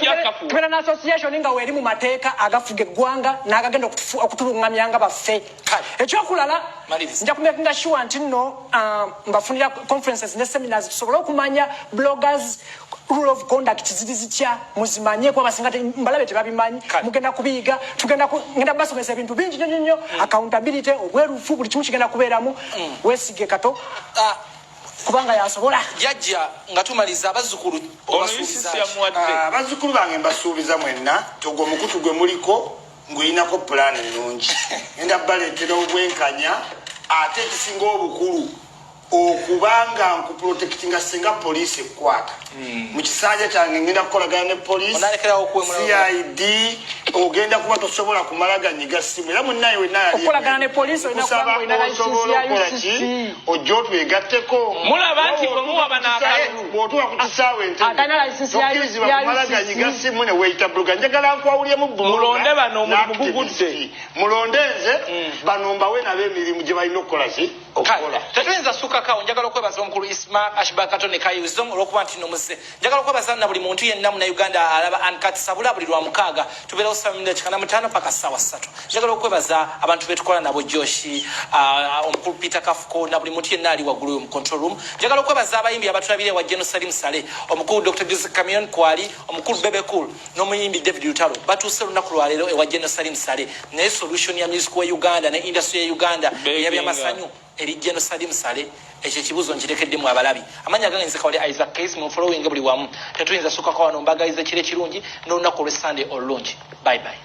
tubera na association nga weri mu mateeka agafuga eggwanga n'agagenda okutulungamyanga baffe ekyokulala nja kumakinga sure nti nno mbafunira conferences ne seminars tusobole okumanya bloggers rule of conduct ziri zitya muzimanye kwa basinga mbalabe tebabimanyi mugenda kubiga ngenda basomesa ebintu bingi nnyo accountability obwerufu buli kimu kigenda kubeeramu wesige kato kubanga yasobola jajja nga tumaliza abazzukulu abazzukulu bange mbasuubiza mwenna togo omukutu gwe muliko ng'oyinako pulaani nnungi ngenda baleetera obwenkanya ate ekisinga obukulu okubanga nkuprotektinga singa poliisi ekkwata mu kisanja kyange ngenda kukolagana ne poliisi CID ogenda kuba tosobola kumalaganyiga simu era munnaye wennaokolagana ne poliisi ojja otwegatteko mulaba nti bwe muwaba bw'otuuka ku kisaawe ntokkirizibwa kumalaganyiga simu ne weeyita buluga njagala nkwawulyemu mulonde bano omulimu gugudde mulonde nze bano mbawe nabo emirimu gye balina okukola ki okukola tetuyinza sukakaawo njagala okwebaza omukulu Isma Ashbakato ne Kayuzo olw'okuba nti nomuze njagala okwebaza na buli muntu yenna mu Uganda alaba Uncut Sabula buli lwa mukaaga tubeerawo 7:45 paka 3:00 njagala okwebaza abantu betukola nabo Joshi omukulu Peter Kafuko na buli muntu yenna ali waggulu mu control room njagala okwebaza abayimbi abatulabire wa Salim Sale omukulu Dr. Joseph Camion Kwali omukulu Bebe Cool n'omuyimbi David Lutalo batuuse lunaku lwaleero ewa Salim Sale ne solution ya music wa Uganda ne industry ya Uganda eyabyamasanyu eri Salim Sale ekyo kibuzo nkirekeddemu abalabi amanya gange nze kawale Isaac Case mu following buli wamu tetuyinza suka kwa wano mbagayize kire kirungi n'olunaku lwe Sunday olulungi bye bye